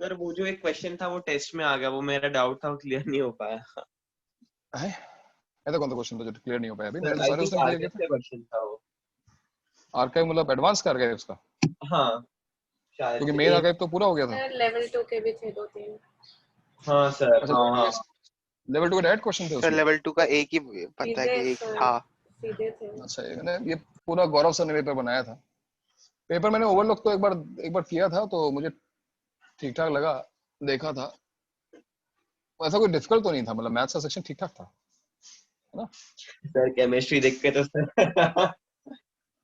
Sir वो जो एक क्वेश्चन था वो टेस्ट में आ गया, वो मेरा डाउट था, वो क्लियर नहीं हो पाया। है ऐसा कौन सा क्वेश्चन था जो क्लियर नहीं हो पाया? अभी मैंने तो आई सारे थिंक उसने क्लियर आर्काइव किए का क्वेश्चन था वो। थे। आर्काइव मतलब एडवांस का आर्काइव उसका? हाँ शायद क्योंकि से मेन एक। आर्काइव तो पूरा हो गया था। सर लेवल 2 के भी थे 2-3। हाँ सर, अच्छा, हाँ लेवल 2 के डायरेक्ट क्वेश्चन थे सर उसमें? लेवल 2 का एक ही पता है सीधे कि एक सर, था। सीधे थे। अच्छा, ये पूरा गौरव सर ने पेपर बनाया था। पेपर मैंने ओवरलुक तो एक बार किया था, तो मुझे ठीक ठाक लगा, देखा था, ऐसा कोई डिफिकल्ट तो नहीं था, मतलब मैथ्स का सेक्शन ठीक ठाक था, है ना? सर केमिस्ट्री देख के तो सर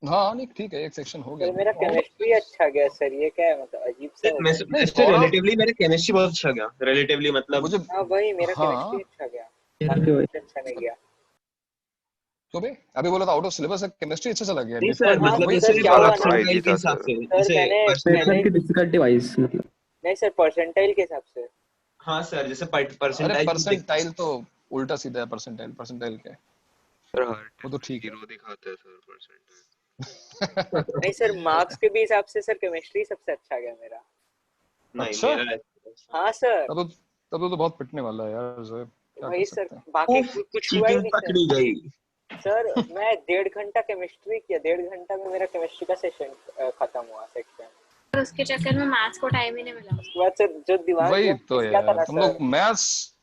हाँ नहीं ठीक है, एक सेक्शन हो गया। सर मेरा केमिस्ट्री अच्छा गया सर, ये क्या है मतलब अजीब सा हो गया। नहीं गौरव, रिलेटिवली मेरा केमिस्ट्री बहुत अच्छा गया, रिलेटिवली मतलब। मुझे हाँ वही मेरा हाँ केमिस्ट्री अच्छा गया, बाकी कुछ अच्छा नहीं गया। तो बे अभी बोला था आउट ऑफ सिलेबस है, केमिस्ट्री अच्छा चला गया, नहीं सर, डिफिकल्ट मतलब वही सर जैसे क्या हुआ ना परसेंटाइल के हिसाब से, सर, जैसे मैंने की डिफिकल्टी वाइज मतलब। नहीं सर परसेंटाइल के हिसाब से। हाँ सर, जैसे अरे परसेंटाइल परसेंटाइल तो उल्टा सीधा है, परसेंटाइल क्या है? सर हर वो तो ठीक है। जीरो दिखाता है सर परसेंटाइल। नहीं सर मार्क्स के भी हिसाब से सर केमिस्ट्री सबसे अच्छा गया मेरा। नहीं अच्छा? मेरा। हाँ सर तब तो बहुत पिटने वाला है यार जोएब, क्या वही कर सर, सकते हैं। बाकी कुछ हुआ ही चीटिंग नहीं पकड़ी सर। गई। सर मैं 1.5 घंटा केमिस्ट्री किया, 1.5 घंटा में मेरा केमिस्ट्री का सेशन खत्म हुआ सेक्शन। और उसके चक्कर में मैथ्स को टाइम ही नहीं मिला। उसके बाद सर जो दिमाग वही जो तो पिछला था यार, ना तुम सर, लोग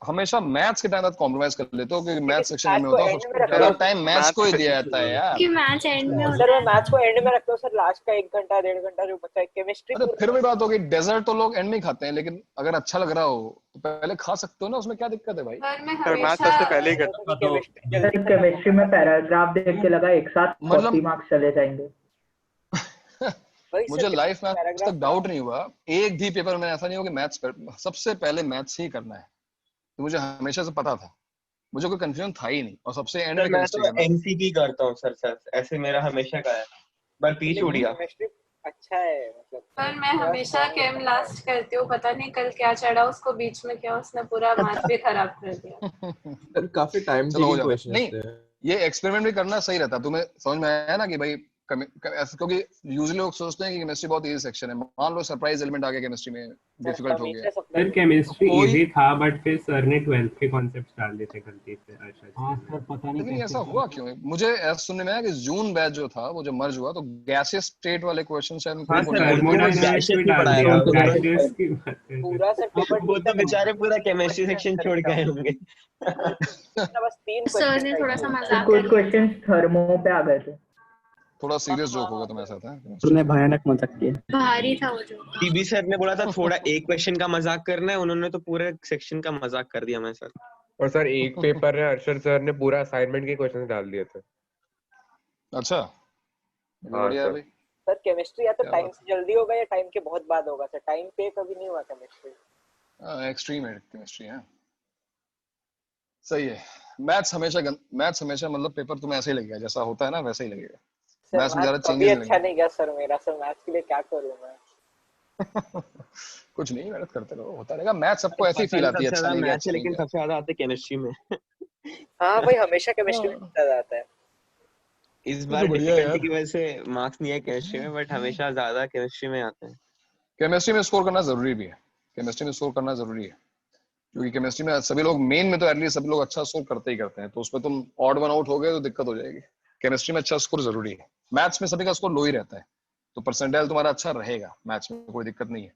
हमेशा मैथ्स के टाइम तक कॉम्प्रोमाइज कर लेते हो, क्योंकि मैथ्स सेक्शन मैथ्स में को होता है, एंड में तो रखता ज्यादा हूँ टाइम मैथ्स को ही दिया जाता है यार। कि मैथ्स एंड में सर। मैं होता मैथ्स को एंड में रखता हूँ सर, लास्ट का 1 घंटा 1.5 घंटा जो बचा है केमिस्ट्री अरे फिर पूरा। भी बात होगी, डेजर्ट तो लोग एंड में ही खाते हैं, लेकिन अगर अच्छा लग रहा हो तो पहले खा सकते हो ना, उसमें क्या दिक्कत है भाई? पर मैं सर मैथ हमेशा सबसे पहले ही करता था तो केमिस्ट्री जल्दी खत्म केमिस्ट्री में पैराग्राफ देख के लगा एक साथ 40 मतलब मार्क्स चले जाएंगे। वही मुझे सर लाइफ में आज पैराग्राफ तक डाउट नहीं हुआ, एक भी पेपर में ऐसा नहीं हुआ कि मैथ्स सबसे पहले मैथ्स ही करना है, तो मुझे हमेशा से पता था, मुझे कोई कंफ्यूजन था ही नहीं, और सबसे एंड सर में मैं केमिस्ट्री तो करना था। एमसीक्यू करता हूँ सर, ऐसे मेरा हमेशा का है, पर पी छूट गया। केमिस्ट्री अच्छा है मतलब। पर मैं हमेशा केम लास्ट करती हूँ, पता नहीं कल क्या चढ़ा उसको बीच में, क्या उसने पूरा मैथ भी खराब कर दिया। सर काफी टाइम चलो हो टेकिंग जाता है। क्वेश्चंस नहीं थे। ये एक्सपेरिमेंट भी करना सही रहता है, तुम्हें समझ में आया ना कि भाई क्योंकि यूजुअली लोग सोचते हैं कि केमिस्ट्री बहुत इजी सेक्शन है, मान लो सरप्राइज एलिमेंट आ गया केमिस्ट्री में, डिफिकल्ट हो गया, सर केमिस्ट्री कोई इजी था, बट फिर सर ने 12th के कॉन्सेप्ट्स डाल दिए थे गलती से अर्शद हाँ सर पता नहीं लेकिन कैसे ऐसा हुआ क्यों? मुझे ऐसा सुनने में आया कि जून बैच जो था वो जो मर्ज हुआ, तो गैसियस स्टेट वाले क्वेश्चन शायद हाँ तुमको सर, नहीं उन्होंने आए। गैसेस थर्मोडायनामिक्स भी भी डाल पढ़ाया दिया, था गैसेस की बात है। पूरा सर पेपर वो तो बेचारे पूरा केमिस्ट्री सेक्शन छोड़ गए होंगे। बस 3 सर ने थोड़ा सा मजाक कुछ कर क्वेश्चंस थर्मो पे आ गए थे। थोड़ा सीरियस जोक होगा तो ऐसा था उसने भयानक मजाक किया। भारी था वो जो। टीबी सर ने बोला था थोड़ा एक क्वेश्चन का मजाक करना है, उन्होंने तो पूरे सेक्शन का मजाक कर दिया मैं सर। और सर एक पेपर में अरशद सर ने पूरा असाइनमेंट के क्वेश्चन डाल दिए थे। अच्छा हाँ बढ़िया है सर। भाई। सर केमिस्ट्री या तो क्या टाइम बात से जल्दी होगा या टाइम के बहुत बाद होगा सर, टाइम पे कभी नहीं हुआ केमिस्ट्री। एक्सट्रीम है केमिस्ट्री है, सही है। मैथ्स हमेशा मतलब पेपर तुम्हें ऐसे ही लगेगा, जैसा होता है ना वैसा ही लगेगा, सर मैथ्स में मैथ ज्यादा कभी चेंजेस नहीं अच्छा लगेंगे। नहीं गया सर मेरा, सर मैथ्स के लिए क्या करूं मैं। कुछ नहीं, मेहनत करते रहो, होता रहेगा। मैथ सबको ऐसी फील पसंद आती है, सबसे अच्छा ज्यादा नहीं गया, मैथ अच्छा है, नहीं लेकिन गया। सबसे ज्यादा आते केमिस्ट्री में। हाँ भाई हमेशा केमिस्ट्री में हाँ, ज्यादा आता है। इस तो बार बढ़िया है डिफिकल्टी यार। की वजह से मार्क्स नहीं है केमिस्ट्री में, बट हमेशा ज्यादा केमिस्ट्री में आते हैं। केमिस्ट्री में स्कोर करना जरूरी भी है, केमिस्ट्री में स्कोर करना जरूरी है, क्योंकि केमिस्ट्री में सभी लोग मेन में तो एटलीस्ट सभी लोग अच्छा स्कोर करते ही करते हैं, तो उसमें तुम ऑड वन आउट हो गए तो दिक्कत हो जाएगी। केमिस्ट्री में अच्छा स्कोर जरूरी है। मैथ्स में सभी का स्कोर लो ही रहता है, तो परसेंटाइल तुम्हारा अच्छा रहेगा, मैथ्स में कोई दिक्कत नहीं है।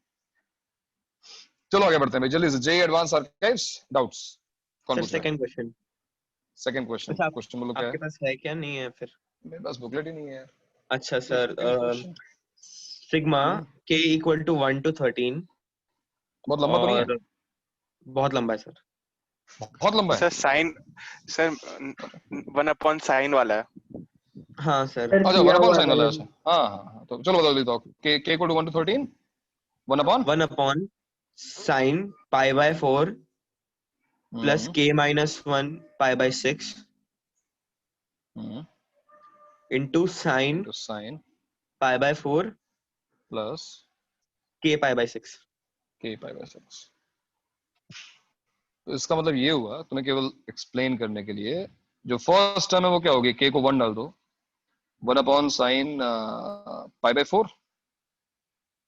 चलो आगे बढ़ते हैं भाई जल्दी से। जेईई एडवांस आर्काइव्स डाउट्स कौन सर पूछ रहा है? Second question. सेकंड क्वेश्चन, अच्छा क्वेश्चन बोलो क्या है? आपके पास है क्या? नहीं है फिर? मेरे पास बुकलेट ही नहीं है यार। अच्छा sir, second question sigma k equal to 1 to 13, बहुत लंबा तो नहीं है? और बहुत लंबा है सर। बहुत लंबा है। सर साइन, सर 1/sin वाला है। हाँ सर। अच्छा 1/sin वाला है। अच्छा हाँ हाँ हाँ, तो चलो बता देता हूँ। k equal to 1 to 13 1 upon sin π/4 plus k minus 1 π/6 into sin π/4 plus k π/6। k π/6। तो इसका मतलब ये हुआ, तुम्हें केवल एक्सप्लेन करने के लिए, जो फर्स्ट टर्म है वो क्या होगी? k को 1 डाल दो, 1/sin π/4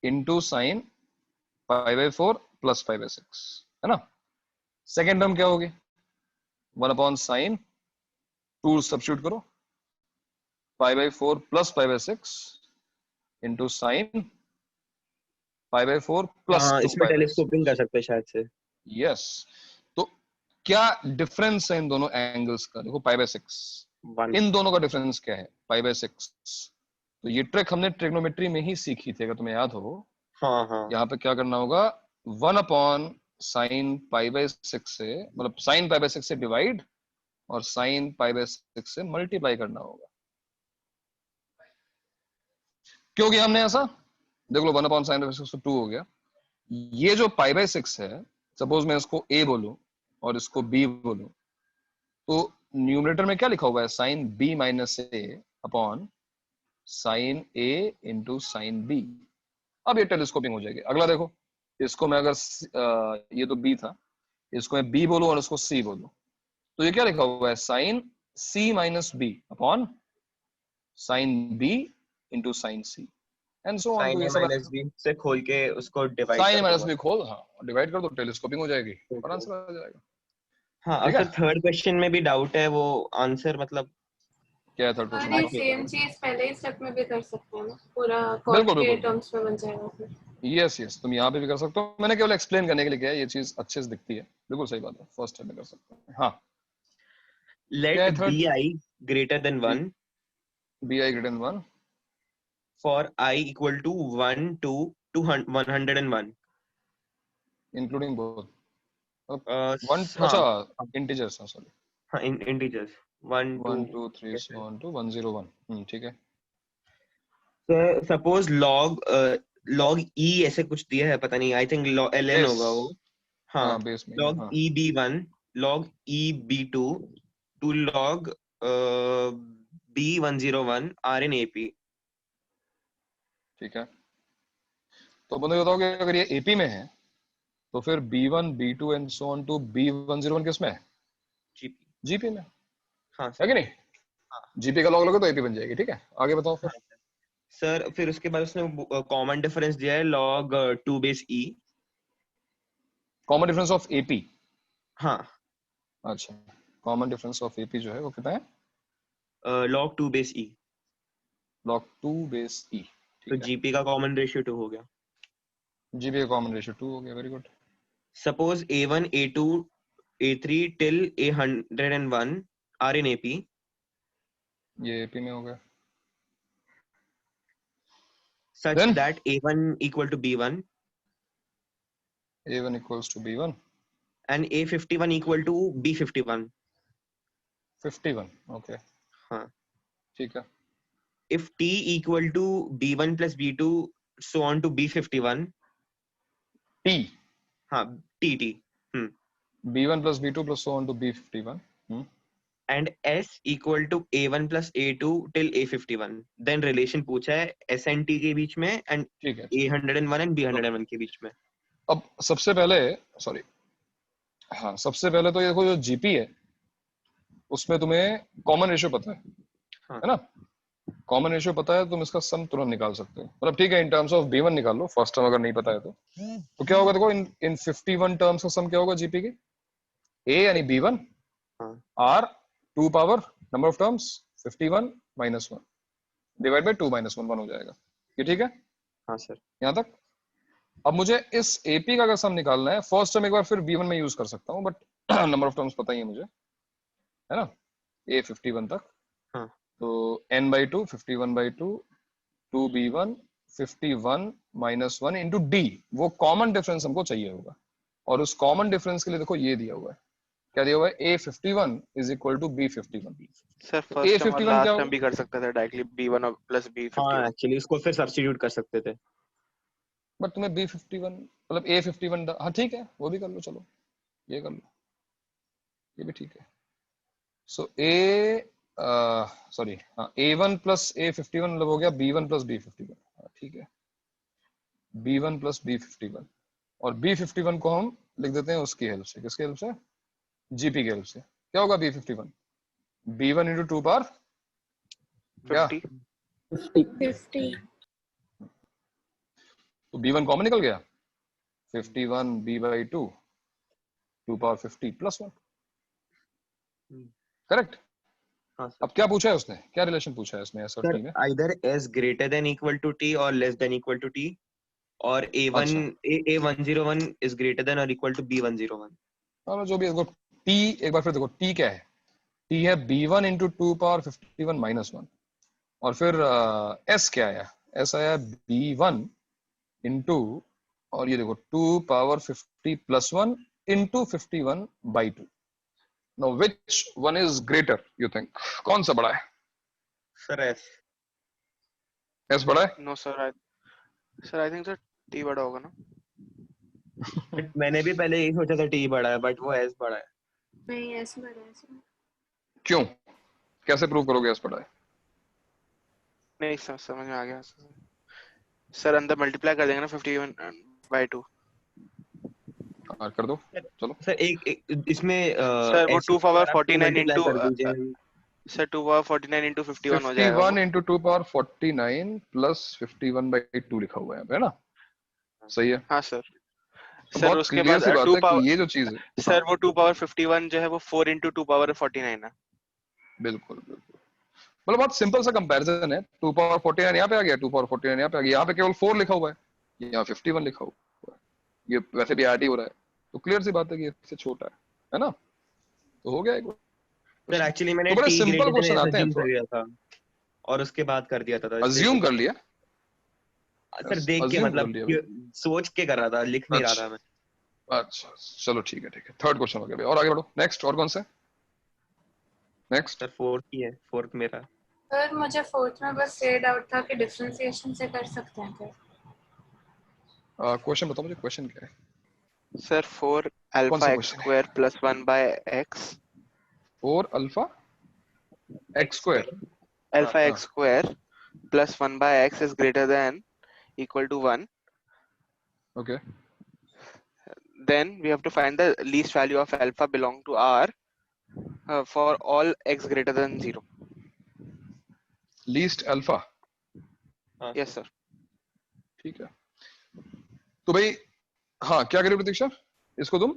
into sin π/4 प्लस 5/6, है ना। सेकेंड टर्म क्या होगी, 1/sin, 2 सब्स्टिट्यूट करो, 5/4 प्लस 5/6 इंटू साइन 5/4 प्लस हाँ 2 इसमें टेलीस्कोपिंग कर सकते हैं शायद से। यस। तो क्या डिफरेंस है इन दोनों एंगल्स का, देखो 5/6, इन दोनों का डिफरेंस क्या है, 5/6। तो ये ट्रिक हमने ट्रिग्नोमेट्री में ही सीखी थी, अगर तुम्हें याद हो। हाँ हाँ यहाँ पे क्या करना होगा, 1/sin π/6 से, मतलब sin π/6 से डिवाइड और sin π/6 से मल्टीप्लाई करना होगा। क्यों किया हमने ऐसा, देख लो 1/sin π/6 तो 2 हो गया। ये जो π/6 है, सपोज मैं इसको a बोलूं और इसको b बोलूं, तो न्यूमरेटर में क्या लिखा हुआ है, sin b minus a upon sin a into sin b। अब ये टेलीस्कोपिंग हो जाएगी। अगला देखो, इसको मैं अगर ये तो b था, इसको मैं b बोलूं और इसको c बोलूं, तो ये क्या लिखा हुआ है, sin c minus b upon sin b into sin c and so on. तो ये सब माइनस बी से खोल के उसको डिवाइड sin कर माइनस दूंगा। b खोल, हाँ डिवाइड कर दो, टेलीस्कोपिंग हो जाएगी और आंसर आ जाएगा। हाँ ठीक और है? सर थर्ड क्वेश्चन में भी डाउट है, वो आंसर मतलब क्या है थर्ड और क्वेश्चन ये में? सेम चीज पहले ही स्टेप में भी कर सकते हैं ना, पूरा कॉट बिल्कुल के बिल्कुल टर्म्स में बन जाएगा फिर। यस यस, तुम यहाँ पे भी कर सकते हो, मैंने केवल एक्सप्लेन करने के लिए किया है, ये चीज अच्छे से दिखती है, बिल्कुल सही बात है, फर्स्ट टाइम में कर सकते हैं। हाँ क्या लेट है third, B I greater than 1 bi greater than 1 for I equal to 1 to 101। Including both, one, हाँ अच्छा इंटीजर्स, सॉरी, हाँ इंटीजर्स 1 2 1 2 3 so on to 101। ठीक है। सर सपोज लॉग ई ऐसे कुछ दिया है, पता नहीं, आई थिंक ln Base, होगा वो। हाँ हाँ बेस में, log हाँ ई b1 log E b2 to log b101 RNAP। ठीक है। तो मुझे बताओ कि अगर ये एपी में है तो फिर b1 b2 and so on to b101 किस में है, जीपी। जीपी में, हाँ है सर। कि नहीं? हाँ जीपी का लॉग लोगे तो एपी बन जाएगी। ठीक है, आगे बताओ फिर। हाँ सर फिर उसके बाद उसने कॉमन डिफरेंस दिया है log 2 base e। Common difference of AP, हाँ अच्छा कॉमन डिफरेंस ऑफ एपी जो है वो कितना है, log 2 base e। log 2 base ई। तो ठीक है, जीपी का कॉमन रेशियो 2 हो गया। जीपी का कॉमन रेशियो 2 हो गया, very good. Suppose a1 a2 a3 till a101 RNAP ये एपी में हो गया, such Then? that a1 equal to b1 a1 equals to b1 and a51 equal to b51। 51, okay हाँ ठीक है। if t equal to b1 plus b2 so on to b51। t हाँ t b1 plus b2 plus so on to b51 and s equal to a1 plus a2 till a51, then relation पूछा है s and t के बीच में and ठीक है। a101 and b101 के बीच में। अब सबसे पहले, सॉरी, हाँ सबसे पहले तो ये देखो, जो जीपी है उसमें तुम्हें कॉमन रेशियो पता हाँ है ना, कॉमन रेशियो पता है, तुम इसका सम तुरंत निकाल सकते हो, मतलब ठीक है इन टर्म्स ऑफ b1 निकाल लो फर्स्ट टर्म, अगर नहीं पता है तो क्या होगा, देखो इन 51 टर्म्स का सम क्या होगा जीपी के, a यानी b1 हाँ r 2 power number of terms 51 minus 1 divide by 2 minus 1 हो जाएगा। ये ठीक है हाँ सर। यहाँ तक। अब मुझे इस एपी का अगर सम निकालना है, फर्स्ट टर्म एक बार फिर b1 में यूज कर सकता हूँ, बट नंबर ऑफ टर्म्स पता ही है मुझे, है ना, a 51 तक। हाँ तो n by 2 51 by 2 2b1 51 minus 1 into D, वो कॉमन डिफरेंस हमको चाहिए होगा, और उस कॉमन डिफरेंस के लिए देखो ये दिया हुआ है, क्या दिया हुआ है, a51 is equal to b51। Sir first term और a51 लास्ट क्या टर्म भी कर सकते थे डायरेक्टली b1 और प्लस हाँ b51। एक्चुअली इसको फिर सब्स्टिट्यूट कर सकते थे, बट तुम्हें b51 मतलब a51, हाँ ठीक है वो भी कर लो, चलो ये कर लो, ये भी ठीक है। सो सॉरी हाँ a1 प्लस a51 मतलब हो गया b1 प्लस b51, ठीक है, b1 प्लस b51, और b51 को हम लिख देते हैं उसकी हेल्प से, किसकी हेल्प से, जीपी की हेल्प से। क्या होगा b51, b1 इंटू 2 पावर क्या, 50। तो b1 कॉमन निकल गया, 51 b by 2 2 power 50 plus 1 correct. हाँ सर। अब क्या पूछा है उसने, क्या रिलेशन पूछा है इसमें एस और सर टी में? either s greater than equal to t or less than equal to t, और a1 अच्छा a101 is greater than or equal to b101। हाँ जो भी है, टी एक बार फिर देखो, टी क्या है? टी है b1 इंटू 2 पावर 51 माइनस 1, और फिर एस क्या आया? एस आया b1 इंटू, और ये देखो 2 power 50 plus 1 into 51 by 2। Now which one is greater you think? कौन सा बड़ा है? Sir s। एस बड़ा है? No sir, I think sir T बड़ा होगा ना। बट मैंने भी पहले यही सोचा था t बड़ा है, बट वो s बड़ा है। नहीं एस बड़ा है सर। क्यों? कैसे प्रूव करोगे एस बड़ा है? नहीं सर, समझ में आ गया सर। अंदर मल्टीप्लाई कर देंगे ना 51 बाय 2। हाँ कर दो चलो। सर एक इसमें सर वो s 2 पावर आप 49 मल्टीप्लाई इंटू कर दीजिए। सर 2 पावर 49 इंटू 51 हो जाएगा 51 वो। इंटू 2 पावर 49 प्लस 51 बाई 2 लिखा हुआ है ना? सही है। हाँ सर। तो सर बहुत उसके क्लियर बाद सी बात 2 है पावर, कि ये जो चीज है, सर वो 2 पावर 51 जो है वो 4 इंटू 2 पावर 49 है। बिल्कुल बिल्कुल, मतलब बहुत सिंपल सा कंपैरिजन है। 2 पावर 49 यहाँ पे आ गया, 2 पावर 49 यहाँ पे आ गया, यहाँ पे केवल 4 लिखा हुआ है, यहाँ 51 लिखा हुआ है, ये वैसे भी ऐड ही हो रहा है, तो क्लियर सी बात है कि इससे छोटा है ना? तो हो गया एक। सर एक्चुअली मैंने तो बड़े t simple greater question than s आते हैं अज्यूम कर थोड़ा, लिया था और उसके बाद कर दिया था, तो इसलिए अज्यूम कर लिया। सर देख के assume कर मतलब लिया भाई। सोच के कर रहा था, लिख नहीं रहा था मैं। अच्छा चलो ठीक है, थर्ड क्वेश्चन हो गया भाई, और आगे बढ़ो। नेक्स्ट, और कौन सा? नेक्स्ट सर फोर्थ ही है, फोर्थ मेरा। सर मुझे फोर्थ में बस ये डाउट था कि डिफरेंशिएशन से कर सकते हैं क्या? क्वेश्चन बताओ मुझे, क्वेश्चन क्या है? सर 4 कौन अल्फा सा एक्स क्वेश्चन है? Square plus 1 by x. 4 alpha x square, alpha हाँ x square plus 1 by x is greater than equal to 1। Okay. Then we have to find the least value of alpha belong to R for all x greater than 0. Least alpha, Yes sir. ठीक है। तो भाई हाँ, क्या करें प्रतीक्षा? इसको तुम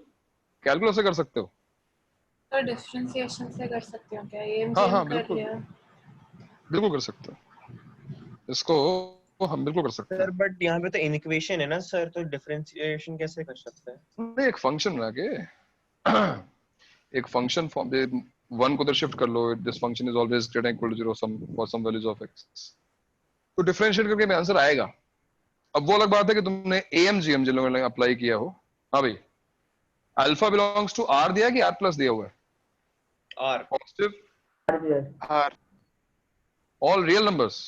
calculus से कर सकते हो? तो डिफरेंशिएशन से कर सकते हो क्या? ये हाँ हाँ कर बिल्कुल लिया। बिल्कुल कर सकते हो, इसको हम बिल्कुल कर सकते सर हैं। बट यहाँ पे तो इनइक्वेशन है ना सर, तो डिफरेंशिएशन कैसे कर सकते हैं? नहीं, एक फंक्शन बना के एक फंक्शन फॉर्म दे, वन को तो शिफ्ट कर लो, this function is always greater equal to 0 some for some values of x, तो डिफरेंशिएट करके में आंसर आएगा। अब वो अलग बात है कि तुमने AMGM जिन लोगों ने अप्लाई किया हो। हाँ भाई, अल्फा बिलोंग्स टू R दिया कि R प्लस दिया हुआ है? R positive R all real numbers.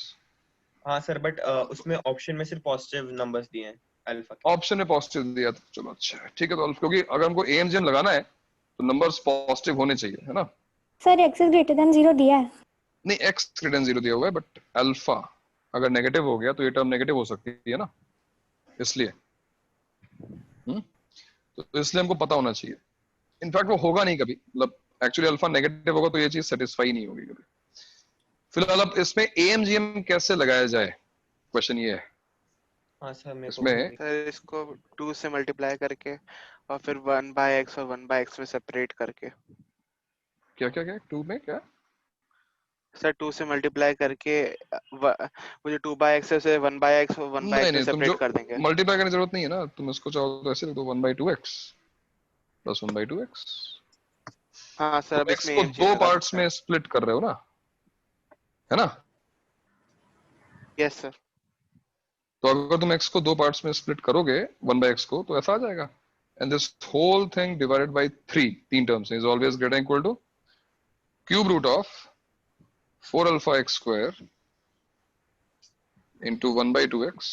हाँ सर, बट उसमें ऑप्शन में सिर्फ पॉजिटिव नंबर्स दिए हैं अल्फा के। ऑप्शन में पॉजिटिव दिया था, चलो अच्छा है, ठीक है। तो क्योंकि अगर हमको AMGM लगाना है तो नंबर्स पॉजिटिव होने चाहिए, है ना? Sir x is greater than 0 दिया है। नहीं, x ग्रेटर देन 0 दिया हुआ है, बट अल्फा अगर नेगेटिव हो गया तो ये टर्म नेगेटिव हो सकती है ना, इसलिए तो इसलिए हमको पता होना चाहिए। इनफैक्ट वो होगा नहीं कभी, मतलब एक्चुअली अल्फा नेगेटिव होगा तो ये चीज सेटिस्फाई नहीं होगी कभी। फिलहाल अब इसमें AMGM कैसे लगाया जाए, क्वेश्चन ये है। हाँ सर, मेरे को इसमें सर इसको 2 से मल्टीप्लाई करके और फिर 1 बाय x और 1 बाय x में सेपरेट करके। क्या क्या क्या 2 में क्या? सर 2 से मल्टीप्लाई करके मुझे 2 बाय x से 1 बाय x और 1 बाय नहीं x में नहीं, तुम सेपरेट जो कर देंगे। मल्टीप्लाई करने की जरूरत नहीं है ना, तुम इसको चाहो तो ऐसे लिख दो 1/2x प्लस 1/2x। हाँ सर, अब x इसमें को AMGM दो लगा पार्ट्स सकते हैं। में स्प्लिट कर रहे हो ना, है ना? Yes sir. तो अगर तुम x को दो पार्ट्स में स्प्लिट करोगे 1/x को, तो ऐसा आ जाएगा, and this whole thing divided by 3 terms is always greater equal to cube root of 4 alpha x square into 1/2x।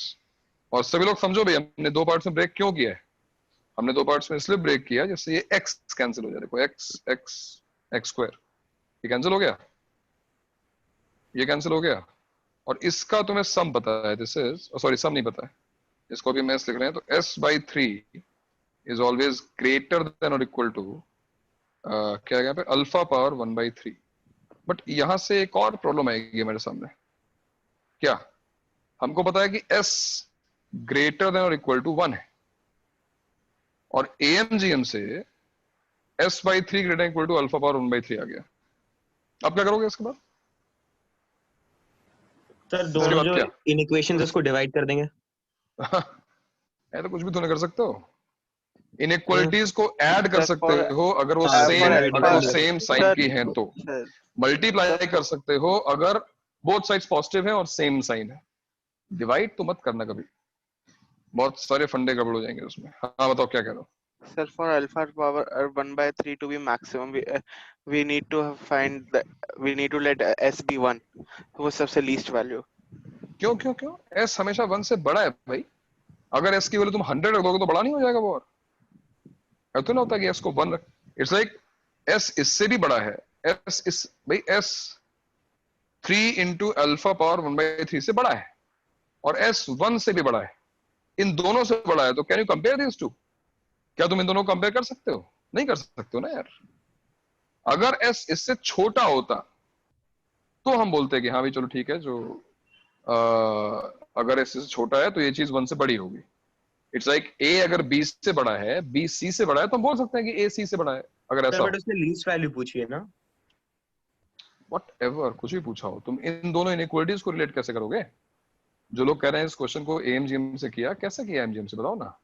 और सभी लोग समझो भाई, हमने दो पार्ट्स में ब्रेक क्यों किया है? हमने दो पार्ट्स में इसलिए ब्रेक किया जिससे ये x कैंसिल हो जाए। देखो x स्क्वायर ये कैंसिल हो गया, ये कैंसिल हो गया, और इसका तुम्हें सम पता है, दिस इज सॉरी सम नहीं पता है, इसको भी मैं लिख रहे हैं। तो s/3 is always greater than और इक्वल टू क्या है यहाँ पे, अल्फा पावर 1/3। बट यहां से एक और प्रॉब्लम आएगी मेरे सामने। क्या? हमको पता है कि s ग्रेटर देन और इक्वल टू 1 है, और AMGM से S/3 greater equal to alpha power 1/3 आ गया। अब क्या करोगे इसके बाद? सर दोनों जो इनइक्वेशंस उसको डिवाइड कर देंगे। तो कुछ भी तो नहीं कर सकते हो। इनइक्वालिटीज को ऐड कर सकते हो अगर वो सेम साइन की हैं तो, मल्टीप्लाई कर सकते हो अगर बोथ साइड्स पॉजिटिव है और सेम साइन है। डिवाइड तो मत करना कभी, बहुत सारे फंडे गड़बड़ हो जाएंगे उसमें। हाँ बताओ क्या कह रहे हो? Sir, for alpha power 1/3 to be maximum, we need to find we need to let S be 1, वो सबसे least value। क्यों क्यों क्यों? S हमेशा 1 से बड़ा है भाई। अगर S की वैल्यू तुम 100 रख दोगे तो बड़ा नहीं हो जाएगा वो? और तो ना होता कि S को 1, इट्स लाइक S इससे भी बड़ा है। S इस भाई S 3 into अल्फा पावर 1/3 से बड़ा है और S 1 से भी बड़ा है। इन दोनों से बड़ा है, तो can you compare this to? क्या तुम इन दोनों को कंपेयर कर सकते हो? नहीं कर सकते हो ना यार। अगर S इससे छोटा होता तो हम बोलते कि हाँ भाई चलो ठीक है, जो अगर S इससे छोटा है तो ये चीज 1 से बड़ी होगी। इट्स लाइक A अगर B से बड़ा है, B C से बड़ा है, तो हम बोल सकते हैं कि A C से बड़ा है। अगर ऐसा बट उसने लीस्ट वैल्यू पूछी है ना। व्हाटएवर, कुछ भी पूछा हो, तुम इन दोनों इनइक्वालिटीज को रिलेट कैसे करोगे? जो लोग कह रहे हैं इस क्वेश्चन को AMGM से किया, कैसे किया AMGM से बताओ ना,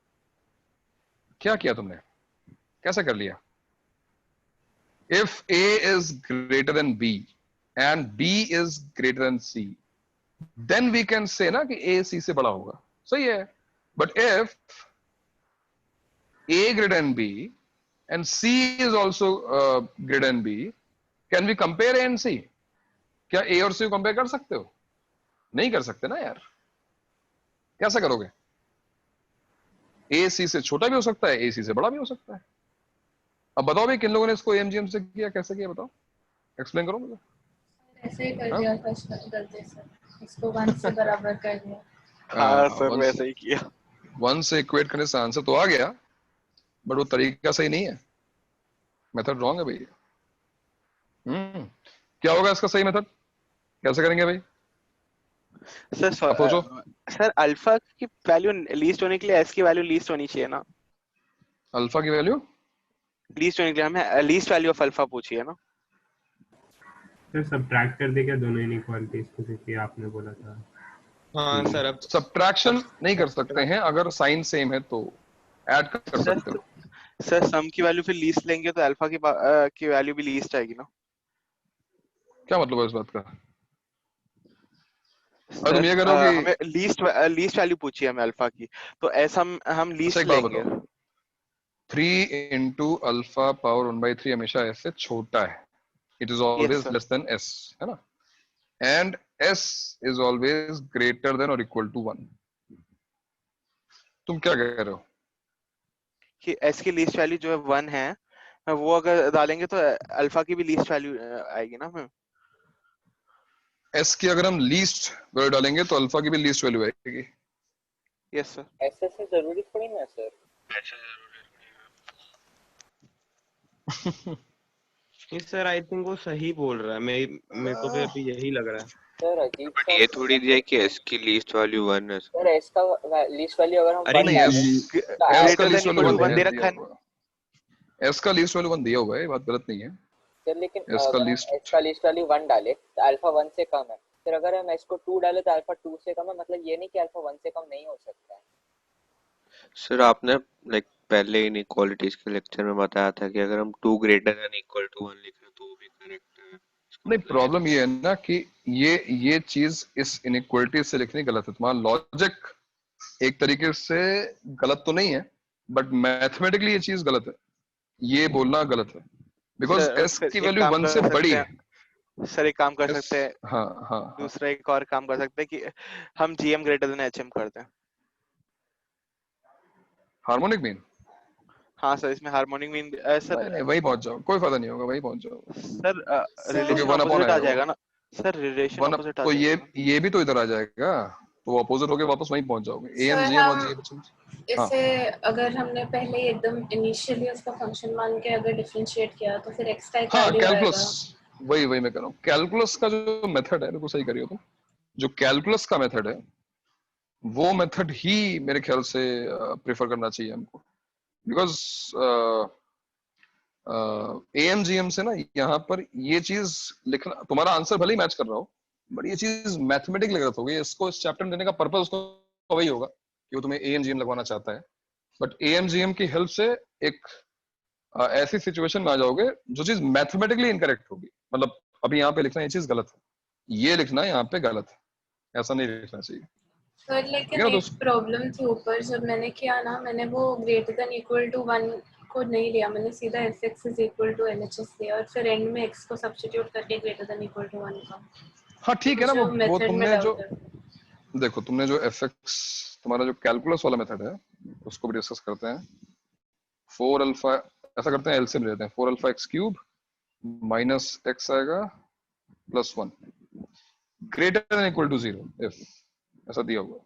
क्या किया तुमने, कैसे कर लिया? If A is greater than B and B is greater than C, then we can say ना कि A C से बड़ा होगा, सही है। But if A greater than B and C is also greater than B, can we compare A and C? क्या A और C को कंपेयर कर सकते हो? नहीं कर सकते ना यार। कैसे करोगे? A C से छोटा भी हो सकता है, A C से बड़ा भी हो सकता है। अब बताओ भाई किन लोगों ने इसको AMGM से किया, कैसे किया बताओ, एक्सप्लेन करो मुझे। ऐसे ही कर दिया था गलती से, इसको 1 से बराबर कर दिया। हाँ सर वैसे ही किया। 1 से इक्वेट करने से आंसर तो आ गया, बट वो तरीका सही नहीं है, मेथड रॉन्ग है भाई। क्या होगा इसका सही मेथड, कैसे करेंगे भाई? सर अल्फा की वैल्यू लीस्ट होने के लिए S की वैल्यू लीस्ट होनी चाहिए ना। अल्फा की वैल्यू लीस्ट होने के लिए हमें लीस्ट वैल्यू ऑफ अल्फा पूछी है ना। सर सब्ट्रैक्ट कर दे क्या दोनों इनइक्वालिटीज को, जैसे आपने बोला था। हाँ सर, अब सब्ट्रैक्शन नहीं कर सकते हैं, अगर साइन सेम है तो ऐड कर सकते हो। सर सम की वैल्यू फिर लीस्ट लेंगे तो अल्फा की वैल्यू भी लीस्ट आएगी ना। क्या मतलब है इस बात का? तुम ये करो कि हमें लीस्ट वैल्यू पूछी है हमें अल्फा की, तो ऐसा हम लीस्ट लेंगे। 3 into अल्फा पावर 1/3 हमेशा S से छोटा है, it is always less than S, है ना? And S is always greater than और इक्वल टू 1। तुम क्या कह रहे हो कि S की लीस्ट वैल्यू जो है 1 है, वो अगर डालेंगे तो अल्फा की भी लीस्ट वैल्यू आएगी ना हमें। S की अगर हम लीस्ट वैल्यू डालेंगे तो अल्फा की भी लीस्ट वैल्यू आएगी। Yes sir. ऐसे से जरूरी थोड़ी ना सर। सर आई थिंक वो सही बोल रहा है, मेरे को भी अभी यही लग रहा है। सर अजीब बट ये थोड़ी दिया है कि S की लीस्ट वैल्यू 1 है सर। S का लीस्ट वैल्यू अगर हम अरे नहीं, S का लीस्ट वैल्यू 1 दे रखा है। S का लीस्ट वैल्यू 1 दिया हुआ है, ये बात गलत नहीं है सर, लेकिन S का लीस्ट वैल्यू 1 डाले तो अल्फा 1 से कम है। फिर अगर हम S को 2 डाले तो अल्फा 2 से कम है, मतलब ये नहीं कि अल्फा 1 से कम नहीं हो सकता है। सर आपने लाइक पहले इनइक्वालिटीज के लेक्चर में बताया था कि अगर हम 2 ग्रेटर देन इक्वल टू 1 लिख रहे हैं तो वो भी करेक्ट है। नहीं, प्रॉब्लम ये है ना कि ये चीज इस इनइक्वालिटी से लिखनी गलत है। तुम्हारा लॉजिक एक तरीके से गलत तो नहीं है, बट मैथमेटिकली ये चीज गलत है, ये बोलना गलत है, बिकॉज S की वैल्यू 1 से बड़ी है। सर एक काम कर सकते हैं, हाँ दूसरा एक और काम कर सकते हैं कि हम GM ग्रेटर देन HM कर दें। Harmonic mean? हाँ सर, इसमें हार्मोनिक मीन सर वही पहुंच जाओ, कोई फायदा नहीं होगा, वही पहुंच जाओ सर। रिलेशन अपोजिट आ जाएगा ना सर, रिलेशन अपोजिट आ तो जाएगा। ये भी तो इधर आ जाएगा, तो अपोजिट होके वापस वहीं पहुंच जाओगे। AMGM और GM इसे अगर हमने पहले एकदम इनिशियली उसका फंक्शन मान के अगर डिफरेंशिएट किया तो फिर x का एक वैल्यू आएगा। कैलकुलस, वही मैं कह रहा हूँ, कैलकुलस का जो मेथड है, बिल्कुल सही करियो तुम, जो कैलकुलस का मेथड है वो मेथड ही मेरे ख्याल से प्रेफर करना चाहिए हमको, बिकॉज AMGM से ना यहाँ पर ये चीज लिखना, तुम्हारा आंसर भले ही मैच कर रहा हो, बट ये चीज मैथमेटिकली गलत होगी। इसको इस चैप्टर में देने का पर्पस उसको वही होगा कि वो तुम्हें AMGM लगवाना चाहता है, बट AMGM की हेल्प से एक ऐसी सिचुएशन में आ जाओगे जो चीज मैथमेटिकली इनकरेक्ट होगी। मतलब अभी यहाँ पे लिखना ये चीज गलत है, ये लिखना यहाँ पे गलत है, ऐसा नहीं लिखना चाहिए। सर लेकिन एक प्रॉब्लम थी ऊपर, जब मैंने किया ना, मैंने वो ग्रेटर देन इक्वल टू 1 को नहीं लिया, मैंने सीधा fx is equal to LHS लिया और फिर एंड में x को सब्स्टिट्यूट करके ग्रेटर देन इक्वल टू 1 का। हाँ ठीक है ना, वो तुमने जो है। देखो तुमने जो fx तुम्हारा जो कैलकुलस वाला मेथड है उसको भी डिस्कस करते हैं। 4 अल्फा ऐसा करते हैं, एलसीएम लेते हैं, 4 alpha x cube minus x आएगा plus 1 greater than equal to 0 if ऐसा दिया हुआ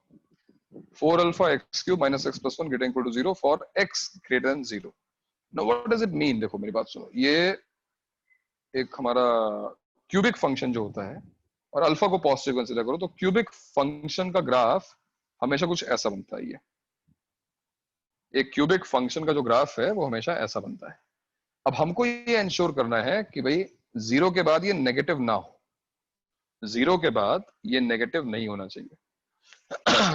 4 alpha x cube minus x plus 1 greater equal to 0 for x greater than 0। Now what does it mean? देखो मेरी बात सुनो, ये एक हमारा क्यूबिक फंक्शन जो होता है और अल्फा को पॉजिटिव कंसीडर करो तो क्यूबिक फंक्शन का ग्राफ हमेशा कुछ ऐसा बनता है। ये एक क्यूबिक फंक्शन का जो ग्राफ है वो हमेशा ऐसा बनता है। अब हमको ये इंश्योर करना है कि भाई 0 के बाद ये नेगेटिव ना हो, 0 के बाद ये नेगेटिव नहीं होना चाहिए।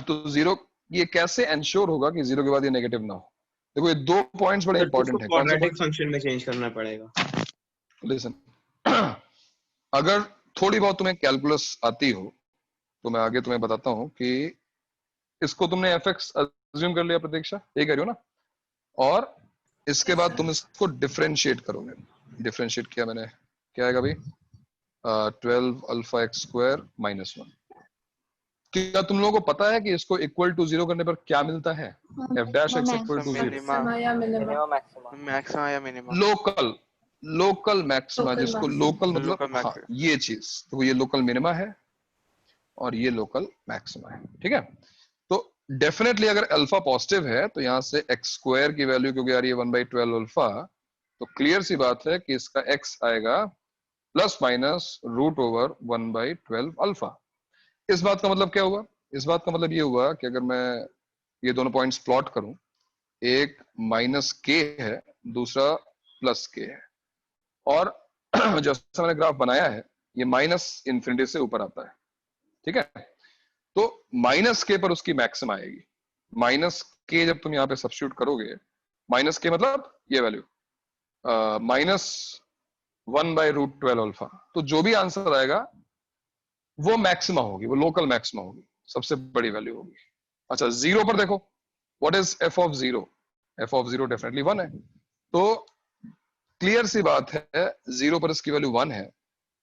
तो 0 ये कैसे इंश्योर होगा कि 0 के बाद ये नेगेटिव ना हो? देखो ये 2 पॉइंट्स बड़े इंपॉर्टेंट है। क्वाड्रेटिक फंक्शन में चेंज करना पड़ेगा। लिसन, अगर थोड़ी बहुत तुम्हें कैलकुलस आती हो तो मैं आगे तुम्हें बताता हूं कि इसको तुमने fx अज्यूम कर लिया प्रतीक्षा, ये कह रही हो ना, और इसके बाद तुम इसको डिफरेंशिएट करोगे। डिफरेंशिएट किया मैंने, क्या आएगा भाई? 12 अल्फा एक्स स्क्वायर माइनस 1। क्या तुम लोगों को पता है कि इसको इक्वल टू 0 करने पर क्या मिलता है? f dash x equal to 0 maxima या मिनिमम, लोकल मैक्सिमा, जिसको लोकल मतलब हाँ, ये चीज तो ये लोकल मिनिमा है और ये लोकल मैक्सिमा है। ठीक है, तो डेफिनेटली अगर अल्फा पॉजिटिव है तो यहाँ से एक्स स्क्वायर की वैल्यू क्योंकि आ रही है 1/12 अल्फा, तो क्लियर सी बात है कि इसका x आएगा plus minus root over 1/12 alpha. इस बात का मतलब क्या हुआ? इस बात का मतलब ये हुआ कि अगर मैं ये दोनों पॉइंट्स प्लॉट करूं, एक माइनस के है, दूसरा प्लस के है, और जैसा मैंने ग्राफ बनाया है ये माइनस इंफिनिटी से ऊपर आता है। ठीक है, तो माइनस के पर उसकी मैक्सिमा आएगी। माइनस के जब तुम यहाँ पे सब्स्टिट्यूट करोगे, माइनस के मतलब ये वैल्यू माइनस 1/√12 अल्फा, तो जो भी आंसर आएगा वो मैक्सिमा होगी, वो लोकल मैक्सिमा होगी, सबसे बड़ी वैल्यू होगी। अच्छा 0 पर देखो, what is f of 0? f of 0 definitely 1 है, तो क्लियर सी बात है 0 पर इसकी वैल्यू 1 है,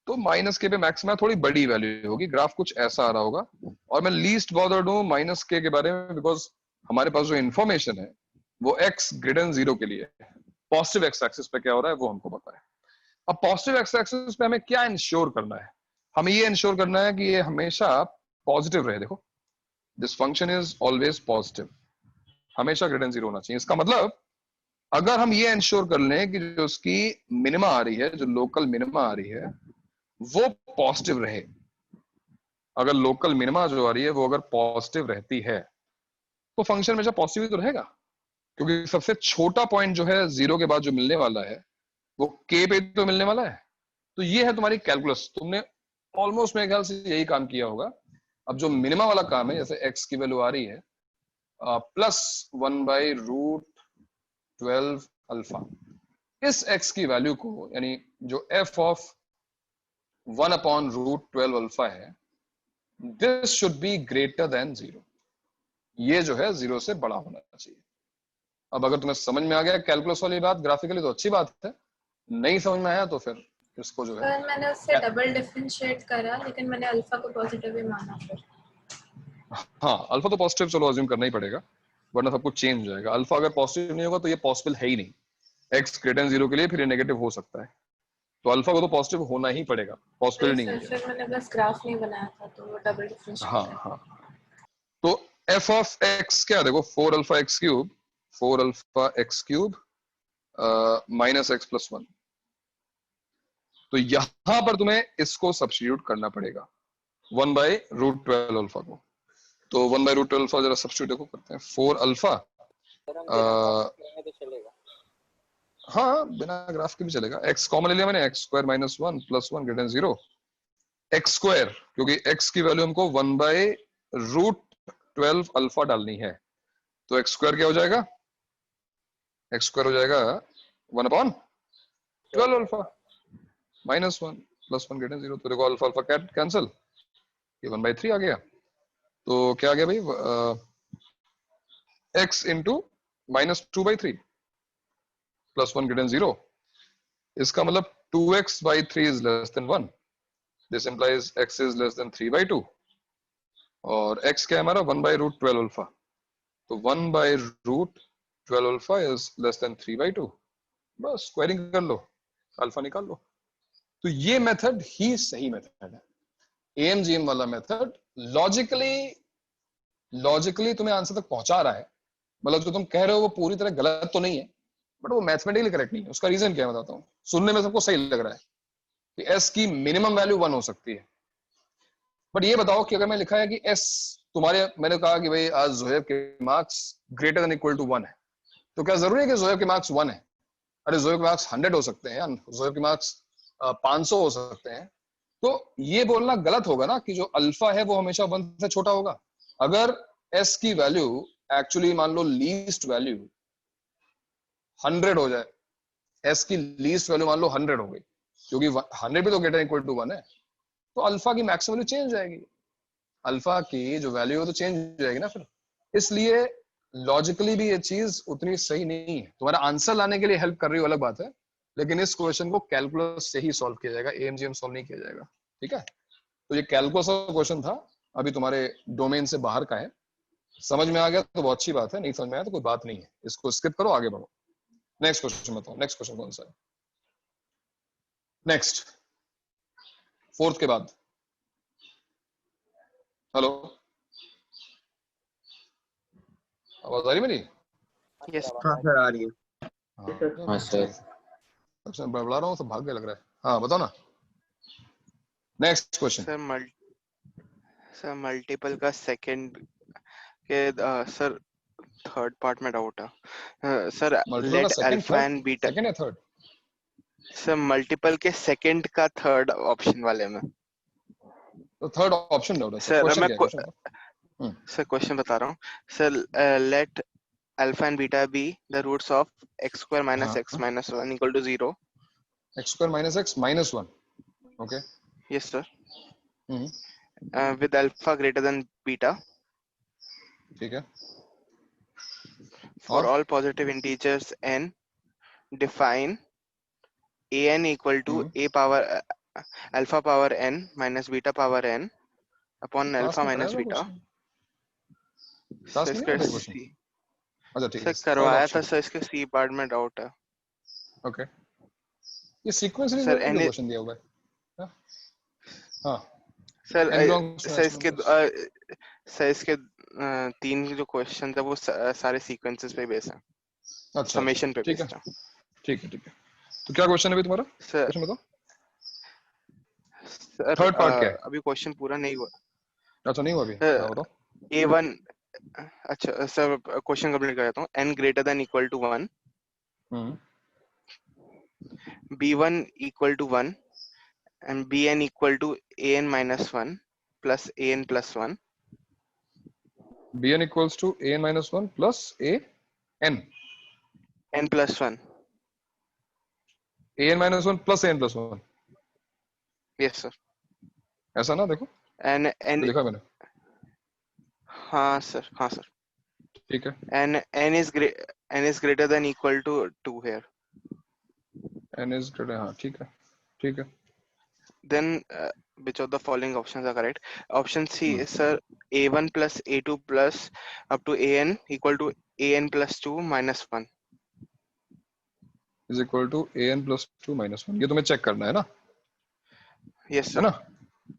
तो माइनस के पे मैक्सिमा थोड़ी बड़ी वैल्यू होगी, ग्राफ कुछ ऐसा आ रहा होगा। और मैं लीस्ट बॉदर्ड हूं माइनस के बारे में, बिकॉज हमारे पास जो इंफॉर्मेशन है वो x ग्रेटर देन 0 के लिए है। पॉजिटिव एक्स एक्सिस पे क्या हो रहा है वो हमको पता है। अब पॉजिटिव एक्स एक्सिस पे हमें क्या इंश्योर करना है? हमें ये इंश्योर करना है कि ये हमेशा पॉजिटिव रहे। देखो this function is always positive, हमेशा ग्रेटर देन 0 होना चाहिए। इसका मतलब अगर हम ये इंश्योर कर लें कि जो उसकी मिनिमा आ रही है, जो लोकल मिनिमा आ रही है वो पॉजिटिव रहे, अगर लोकल मिनिमा जो आ रही है वो अगर पॉजिटिव रहती है तो फंक्शन हमेशा पॉजिटिव ही तो रहेगा, क्योंकि सबसे छोटा पॉइंट जो है 0 के बाद जो मिलने वाला है वो k पे तो मिलने वाला है। तो ये है तुम्हारी कैलकुलस, तुमने ऑलमोस्ट मेरे ख्याल से यही काम किया होगा। अब जो मिनिमा वाला काम है, जैसे x की वैल्यू आ रही है प्लस 1/√12 अल्फा, इस x की वैल्यू को, यानी जो f ऑफ 1/√12 अल्फा है, this should be greater than 0। ये जो है 0 से बड़ा होना चाहिए। अब अगर तुम्हें समझ में आ गया कैलकुलस वाली बात ग्राफिकली तो अच्छी बात है, नहीं समझ में आया तो फिर इसको जो है मैंने उससे डबल डिफरेंशिएट करा, लेकिन मैंने अल्फा को पॉजिटिव ही माना फिर। हाँ अल्फा तो पॉजिटिव चलो अज्यूम करना ही पड़ेगा, वरना सब कुछ चेंज हो जाएगा। अल्फा अगर पॉजिटिव नहीं होगा तो ये पॉसिबल है ही नहीं, x ग्रेटर देन 0 के लिए फिर ये नेगेटिव हो सकता है, तो अल्फा को तो पॉजिटिव होना ही पड़ेगा, पॉसिबल नहीं है। फिर मैंने बस ग्राफ नहीं बनाया था तो वो डबल डिफरेंशिएट। हाँ, तो f ऑफ x क्या, देखो 4 alpha x cube minus x plus 1, तो यहां पर तुम्हें इसको सब्स्टिट्यूट करना पड़ेगा 1/√12 अल्फा को। तो 1/√12 अल्फा जरा सब्स्टिट्यूट देखो करते हैं, 4 अल्फा हाँ बिना ग्राफ के भी चलेगा। x कॉमन ले लिया मैंने, x square minus 1 plus 1 greater than 0, x square क्योंकि x की वैल्यू हमको 1/√12 अल्फा डालनी है, तो x स्क्वायर क्या हो जाएगा, x स्क्वायर हो जाएगा 1/12 alpha minus 1 plus 1 greater than 0, तो देखो अल्फा अल्फा कैंसिल, ये 1/3 आ गया। तो क्या आ गया भाई, x into -2/3 plus 1 greater than 0, इसका मतलब 2x/3 is less then 1, this implies x is less then 3/2, और x क्या है हमारा 1/√12 अल्फा, तो 1/√12 अल्फा इज लेस देन 3/2, बस स्क्वायरिंग कर लो, अल्फा निकाल लो। तो ये मेथड ही सही मेथड है, AMGM वाला मेथड लॉजिकली तुम्हें आंसर तक पहुंचा रहा है, मतलब जो तुम कह रहे हो वो पूरी तरह गलत तो नहीं है, बट वो मैथमेटिकली करेक्ट नहीं है। उसका रीजन क्या है बताता हूँ, सुनने में सबको सही लग रहा है कि s की मिनिमम वैल्यू 1 हो सकती है, बट ये बताओ कि अगर मैं लिखा है कि s तुम्हारे, मैंने कहा कि भाई आज जोहेब के marks greater than equal to 1 है, तो क्या जरूरी है कि जोहेब के मार्क्स 1 है? अरे जोहेब के मार्क्स 100 हो सकते हैं, जोहेब के मार्क्स 500 हो सकते हैं, तो ये बोलना गलत होगा ना कि जो अल्फा है वो हमेशा 1 से छोटा होगा। अगर s की वैल्यू एक्चुअली मान लो लीस्ट वैल्यू 100 हो जाए, s की लीस्ट वैल्यू मान लो 100 हो गई, क्योंकि 100 भी तो ग्रेटर इक्वल टू 1 है, तो अल्फा की मैक्सिमम वैल्यू चेंज हो जाएगी, अल्फा की जो वैल्यू है तो चेंज हो जाएगी ना फिर। इसलिए लॉजिकली भी ये चीज उतनी सही नहीं है, तुम्हारा आंसर लाने के लिए हेल्प कर रही हो अलग बात है, लेकिन इस क्वेश्चन को कैलकुलस से ही सॉल्व किया जाएगा, AMGM सॉल्व नहीं किया जाएगा, ठीक है। तो ये कैलकुलस का क्वेश्चन था, अभी तुम्हारे डोमेन से बाहर का है, समझ में आ गया तो बहुत अच्छी बात है, नहीं समझ में आया तो कोई बात नहीं है, इसको स्किप करो, आगे बढ़ो। नेक्स्ट क्वेश्चन बताओ, नेक्स्ट क्वेश्चन कौन सा है? नेक्स्ट 4th के बाद, हेलो आवाज आ रही मेरी? यस हाँ सर आ रही है। हाँ सर, बड़बड़ा रहा हूँ तो भाग गया लग रहा है। हाँ बताओ ना, नेक्स्ट क्वेश्चन। सर मल्टीपल का सेकंड के सर थर्ड पार्ट में डाउट है sir, let alpha and beta, second या थर्ड? सर मल्टीपल के सेकंड का थर्ड ऑप्शन वाले में, तो थर्ड ऑप्शन डाउट है सर। क्वेश्चन मैं क्या है? सर क्वेश्चन बता रहा हूँ sir, let alpha and beta be the roots of x square minus x minus 1 equal to 0, x square minus x minus 1, okay yes sir, with alpha greater than beta, ठीक है, for all positive integers n, define an equal to a power alpha power n minus beta power n upon alpha minus beta। Sir इसका सी, अच्छा ठीक sir है, करवाया था sir, इसके C part में डाउट है। ओके, ये सीक्वेंसली सर क्वेश्चन दिया हुआ है। हाँ सर, सर इसके 3 जो क्वेश्चन थे वो सारे सीक्वेंसेस पे बेस है, अच्छा समेशन पे ठीक बेस्ड है, ठीक है, ठीक है। तो क्या क्वेश्चन है अभी तुम्हारा? सर क्वेश्चन बताओ, सर थर्ड पार्ट क्या है? अभी क्वेश्चन पूरा नहीं हुआ। अच्छा नहीं हुआ अभी, हाँ बताओ। A1, अच्छा सर क्वेश्चन कंप्लीट कर देता हूँ। n greater than equal to 1, b1 equal to 1 and bn equal to an minus 1 plus an plus 1, bn equals to an minus 1 plus an plus 1, an minus 1 plus an plus 1, yes sir, ऐसा ना देखो, and लिखा मैंने, हाँ sir, हाँ sir, ठीक है, and n is greater than equal to 2 here, n is greater, हाँ ठीक है, ठीक है। then which of the following options are correct? Option C is sir, a1 plus a2 plus up to an equal to an plus 2 minus 1 is equal to an plus 2 minus 1, ये तुम्हें check करना है ना? yes sir, है ना?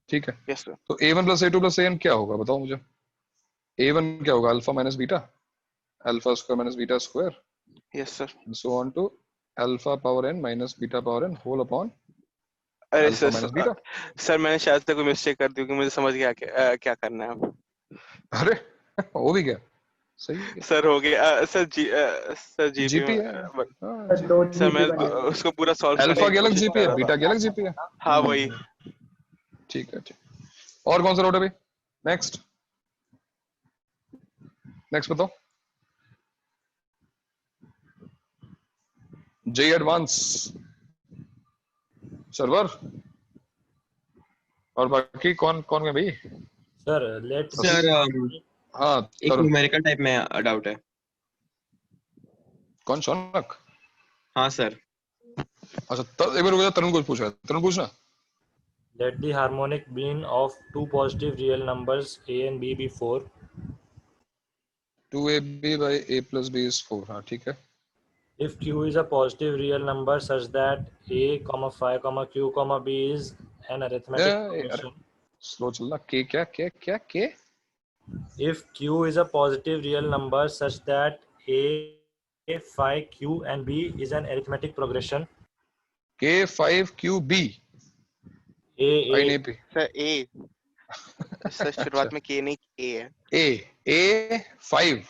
ठीक है, yes sir, तो a1 plus a2 plus an क्या होगा बताओ मुझे? a1 क्या होगा? Alpha minus beta, alpha square minus beta square, yes sir, so on to alpha power n minus beta power n whole upon अरे अल्फा माइनस बीटा। सर मैंने शायद से कोई मिस्टेक कर दी कि मुझे समझ गया क्या करना है अब। अरे वो भी क्या, सही है सर हो गया सर सर जीपी है सर 2 सर मैं जीपी बनेगा। उसको पूरा सॉल्व अल्फा करने की की अलग कोशिश जीपी कर है, रहा बीटा था। की अलग जीपी है। हाँ वही। ठीक है ठीक। और कौन सा डाउट है भाई? नेक्स्ट बताओ। जे एडवांस सर्वर और बाकी कौन कौन है भाई? सर लेट सर हाँ एक तरुण। न्यूमेरिकल टाइप में डाउट है। कौन? शौनक? हाँ सर। अच्छा एक बार रुको जा, तरुण कुछ पूछ रहा है, तरुण पूछना। let the harmonic mean of two positive real numbers a and b be 4 2ab by a plus b is 4। हाँ ठीक है। if q is a positive real number such that a comma phi comma q comma b is an arithmetic progression slow चलना। के क्या क्या क्या के? if q is a positive real number such that a phi q and b is an arithmetic progression के 5qb a आई पे sir ए sir शुरुआत में के नहीं ए है। ए 5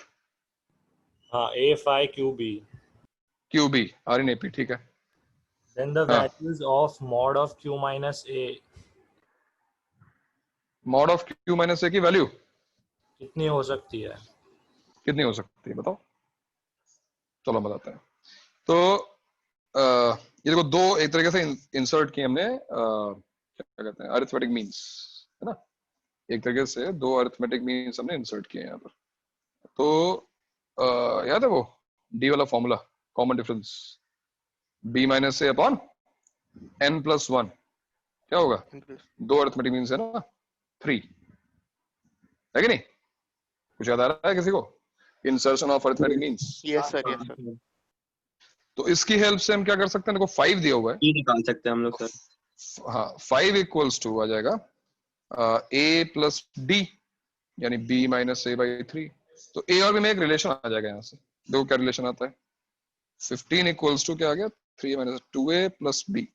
हाँ a phi q b qb are in AP ठीक है। then the हाँ values of mod of q minus a mod of q minus a की वैल्यू कितनी हो सकती है? कितनी हो सकती है बताओ? चलो बताते हैं। तो ये देखो दो एक तरीके से इंसर्ट किए हमने क्या कहते हैं अरिथमेटिक मीन्स, है ना। एक तरीके से दो अरिथमेटिक मीन्स हमने इंसर्ट किए यहाँ पर। तो याद है वो डी वाला formula common difference b minus a upon n plus 1 क्या होगा? दो अरिथमेटिक मीन्स है ना 3 है कि नहीं? कुछ याद आ रहा है किसी को? Insertion of arithmetic means. Yes sir yes sir. तो इसकी हेल्प से हम क्या कर सकते हैं? देखो 5 दिया हुआ है, ई निकाल सकते हैं हम लोग सर। हाँ 5 इक्वल्स टू आ जाएगा a प्लस डी यानी b माइनस ए बाई 3। तो a और b में एक रिलेशन आ जाएगा यहाँ से। देखो क्या रिलेशन आता है। 15 इक्वल्स टू क्या आ गया? 3 माइनस 2a प्लस b।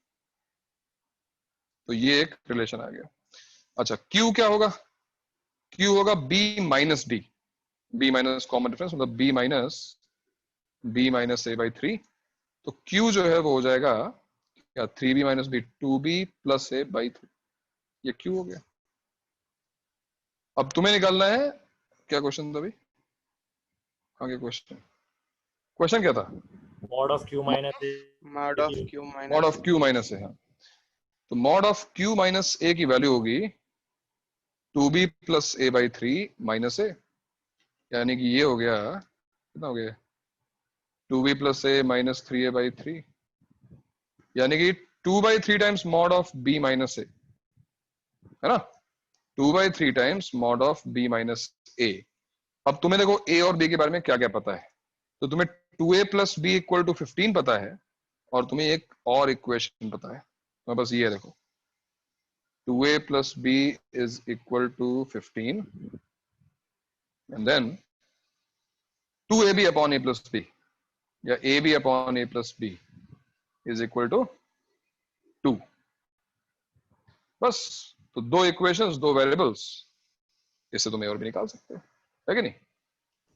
तो ये एक रिलेशन आ गया। अच्छा q क्या होगा? q होगा b minus D, b minus common difference मतलब b माइनस a बाई 3। तो q जो है वो हो जाएगा क्या? 3b minus b 2b plus a by 3। ये q हो गया। अब तुम्हें निकालना है क्या क्वेश्चन था अभी? आगे क्वेश्चन क्या था? mod of q minus a mod of q mod of q minus a. हाँ तो mod of q minus a की वैल्यू होगी 2b plus a by 3 minus a, यानी कि ये हो गया कितना हो गया? 2b plus a minus 3a by 3, यानी कि 2 by 3 times mod of b minus a, है ना। 2 by 3 times mod of b minus a. अब तुम्हें देखो a और b के बारे में क्या क्या पता है। तो तुम्हें 2a plus b equal to 15 पता है और तुम्हें एक और इक्वेशन पता है। तो बस ये देखो 2a plus b is equal to 15 and then 2ab upon a plus b या ab upon a plus b is equal to 2। बस तो दो इक्वेशंस दो वेरिएबल्स, इससे तुम और भी निकाल सकते हो, है कि नहीं?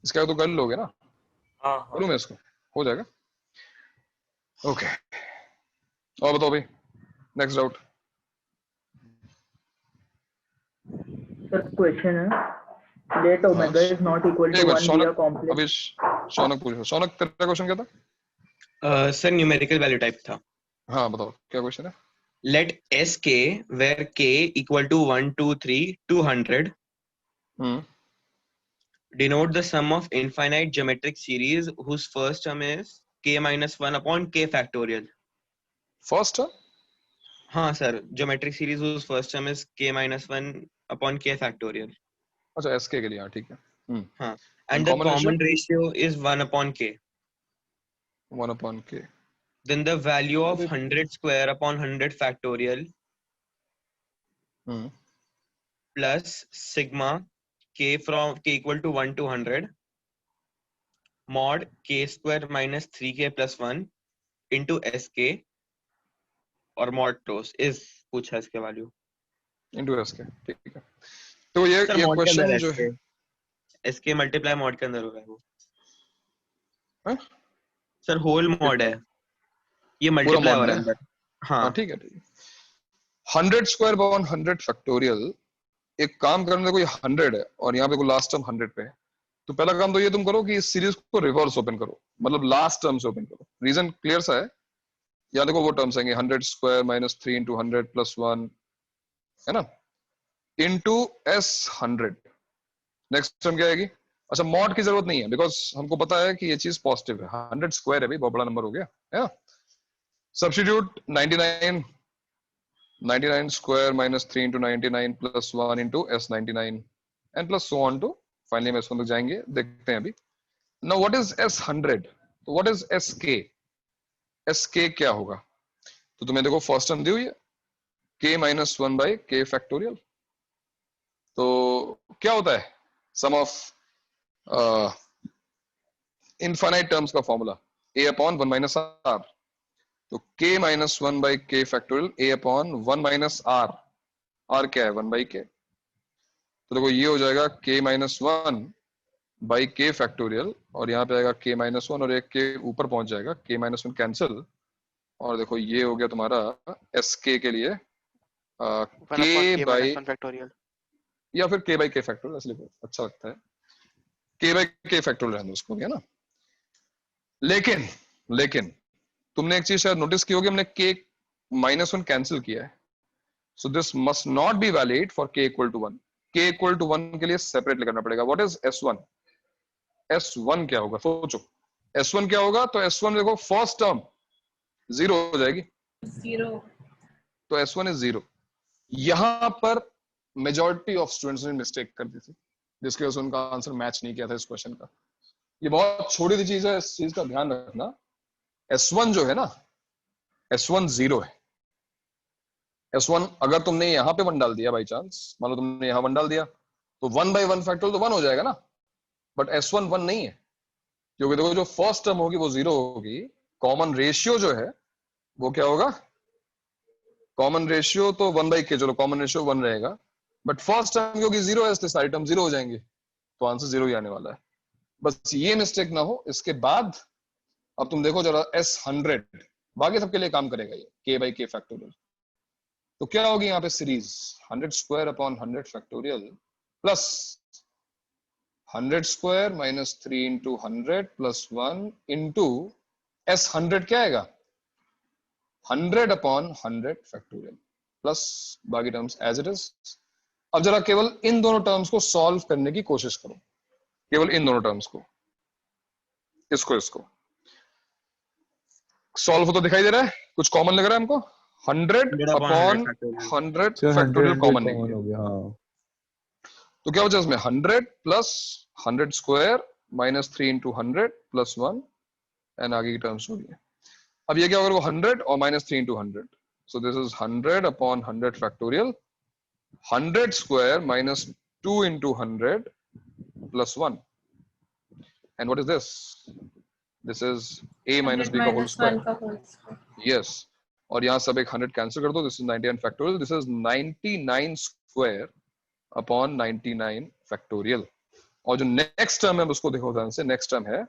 इसका तो कर लोगे ना? हाँ करूँ मैं इसको? हो जाएगा। ओके और बताओ भाई नेक्स्ट डाउट। सर क्वेश्चन है let omega is not equal to 1 be a complex. अभी शौनक पूछो। शौनक तेरा क्वेश्चन क्या था? सर न्यूमेरिकल वैल्यू टाइप था। हाँ बताओ क्या क्वेश्चन है? Let Sk where k equal to 1, 2, 3, 200 denote the sum of infinite geometric series whose first term is k minus 1 upon k factorial. First term? हाँ sir, geometric series whose first term is k minus 1 upon k factorial. अच्छा SK के लिए हाँ ठीक है। हाँ and the common ratio is 1 upon k. 1 upon k. Then the value of 100 square upon 100 factorial plus sigma k from k equal to 1 to 100 mod k square minus 3k plus 1 into sk और mod tos is पूछा इसके value into sk। ठीक है। तो ये question जो है SK multiply mod के अंदर होगा वो। हाँ? सर होल मॉड है ये, पूरा मल्टीप्लाई मॉड हो रहा है। है अंदर। हाँ ठीक है 100 स्क्वायर अपॉन 100 फैक्टोरियल। एक काम करने देखो, ये 100 है और यहाँ पे कोई लास्ट टर्म 100 पे है, तो पहला काम तो ये तुम करो कि इस सीरीज को रिवर्स ओपन करो, मतलब लास्ट टर्म से ओपन करो। रीजन क्लियर सा है, यहाँ देखो वो टर्म्स आएंगे 100 स्क्वायर माइनस 3 इंटू 100 प्लस 1 है ना, इंटू S100। नेक्स्ट टर्म क्या आएगी? अच्छा मॉड की जरूरत नहीं है बिकॉज हमको पता है कि ये चीज पॉजिटिव है, 100 स्क्वायर है भाई, बहुत बड़ा नंबर हो गया है ना। Substitute 99 square minus 3 into 99 plus 1 into S99 and plus so on to finally हम S1 तक जाएंगे, देखते हैं अभी। Now what is S100? तो व्हाट इज SK? SK क्या होगा? तो तुम्हें देखो फर्स्ट टर्म दी हुई है K minus 1 by K factorial. तो क्या होता है सम ऑफ इनफाइनाइट टर्म्स का formula A upon 1 minus R। तो K minus 1 by K factorial A upon 1 minus R। R क्या है? 1 बाई K। तो देखो ये हो जाएगा K minus 1 by K factorial और यहाँ पे आएगा K माइनस 1 और एक के ऊपर पहुंच जाएगा K माइनस 1 कैंसिल, और देखो ये हो गया तुम्हारा SK के लिए K बाई या फिर K बाई K फैक्टोरियल ऐसे लिखो, अच्छा लगता है K बाई K फैक्टोरियल रहने दो उसको, है ना। लेकिन तुमने एक चीज शायद नोटिस की होगी, हमने K माइनस 1 कैंसिल किया है, so this must not be valid for K equal to 1। K equal to 1 के लिए सेपरेट करना पड़ेगा। What is S1? S1 क्या होगा? सोचो S1 क्या होगा? तो S1 देखो फर्स्ट टर्म 0 हो जाएगी, 0, तो S1 इज 0। यहां पर मेजॉरिटी ऑफ स्टूडेंट्स ने मिस्टेक कर दी थी, जिसकी वजह से उनका आंसर मैच नहीं किया था इस क्वेश्चन का। ये बहुत छोटी सी चीज है, इस चीज का ध्यान रखना। S1 जो है ना, S1 0 है। S1 अगर तुमने यहां पे 1 डाल दिया बाई चांस, मान लो तुमने यहां 1 डाल दिया, तो 1 बाई 1 फैक्टोरियल तो 1 हो जाएगा ना, बट S1 1 नहीं है, क्योंकि देखो जो फर्स्ट टर्म होगी वो 0 होगी। कॉमन रेशियो जो है वो क्या होगा? कॉमन रेशियो तो 1 बाई K, चलो कॉमन रेशियो 1 रहेगा, बट फर्स्ट टर्म क्योंकि 0 है इसलिए सारी टर्म 0 हो जाएंगे, तो आंसर 0 ही आने वाला है। बस ये मिस्टेक ना हो। इसके बाद अब तुम देखो जरा S100, बाकी सबके लिए काम करेगा ये K बाई K फैक्टोरियल। तो क्या होगी यहाँ पे series? 100 square upon 100 factorial plus 100 square minus 3 into 100 plus 1 into S100 क्या आएगा? 100 अपॉन 100 फैक्टोरियल प्लस बाकी टर्म्स एज इट इज। अब जरा केवल इन दोनों टर्म्स को सॉल्व करने की कोशिश करो, केवल इन दोनों टर्म्स को, इसको सॉल्व होता दिखाई दे रहा है? कुछ कॉमन लग रहा है हमको? 100 अपॉन 100 फैक्टोरियल कॉमन निकला। तो क्या बचा इसमें? 100 plus 100 square minus 3 into 100 plus 1 and आगे की टर्म्स हो गई। अब ये क्या होगा? 100 और minus 3 into 100, so this is 100 upon 100 factorial 100 square minus 2 into 100 plus 1 and what is this? This is a minus b का होल स्क्वायर। यस, और यहाँ सब एक 100 कैंसिल कर दो, this is 99 factorial, this is 99 square upon 99 factorial. और जो next term है उसको देखो ध्यान से, नेक्स्ट टर्म है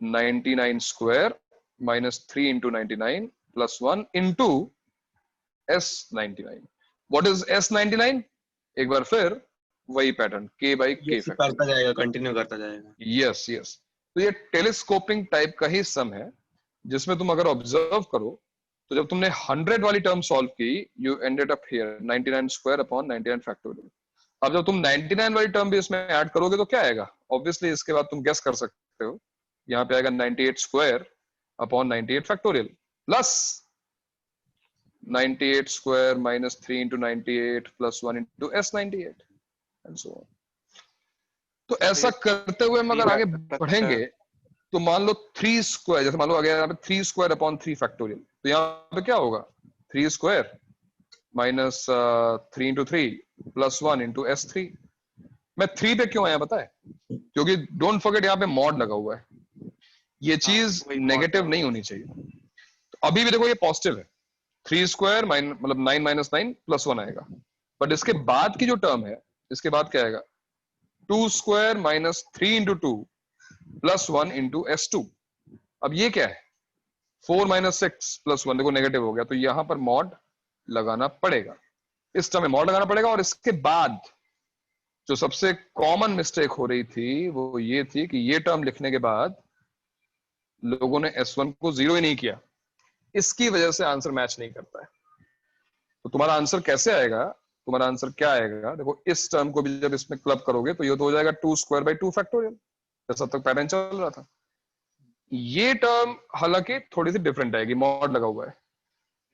99 square minus 3 into 99 plus 1 into S99। What is S99? एक बार फिर वही पैटर्न K बाई K करता जाएगा, कंटिन्यू करता जाएगा। यस। तो ये टेलीस्कोपिंग टाइप का ही सम है, जिसमें तुम अगर ऑब्जर्व करो तो जब तुमने 100 वाली टर्म सॉल्व की, you ended up here 99 square upon 99 factorial. अब जब तुम 99 वाली टर्म भी इसमें ऐड करोगे तो क्या आएगा? ऑब्वियसली इसके बाद तुम गेस कर सकते हो, यहाँ पे आएगा 98 square upon 98 factorial plus 98 square minus 3 into 98 plus 1 into S98 and so on. तो ऐसा करते हुए हम अगर आगे बढ़ेंगे तो मान लो 3 स्क्वायर, जैसे मान लो आगे यहाँ पे 3 स्क्वायर अपॉन 3 फैक्टोरियल, तो यहाँ पे क्या होगा? 3 square minus 3 into 3 plus 1 into S3। मैं 3 पे क्यों आया पता है? क्योंकि डोंट फॉरगेट यहाँ पे मॉड लगा हुआ है, ये चीज नेगेटिव नहीं होनी चाहिए। तो अभी भी देखो ये पॉजिटिव है, 3 स्क्वायर मतलब 9 माइनस 9 प्लस 1 आएगा, बट इसके बाद की जो टर्म है, इसके बाद क्या आएगा? 2 square minus 3 into 2 plus 1 into S2। अब ये क्या है, 4 माइनस 6 प्लस 1, देखो नेगेटिव हो गया, तो यहां पर मॉड लगाना पड़ेगा, इस टर्म में मॉड लगाना पड़ेगा। और इसके बाद जो सबसे कॉमन मिस्टेक हो रही थी वो ये थी कि ये टर्म लिखने के बाद लोगों ने S1 को 0 ही नहीं किया, इसकी वजह से आंसर मैच नहीं करता है। तो तुम्हारा आंसर कैसे आएगा, तुम्हारा आंसर क्या आएगा, देखो इस टर्म को भी जब इसमें क्लब करोगे तो ये तो हो जाएगा 2 स्क्वायर बाई 2 फैक्टोरियल, जैसा तक पैटर्न चल रहा था। ये टर्म हालांकि थोड़ी सी डिफरेंट आएगी, मॉड लगा हुआ है।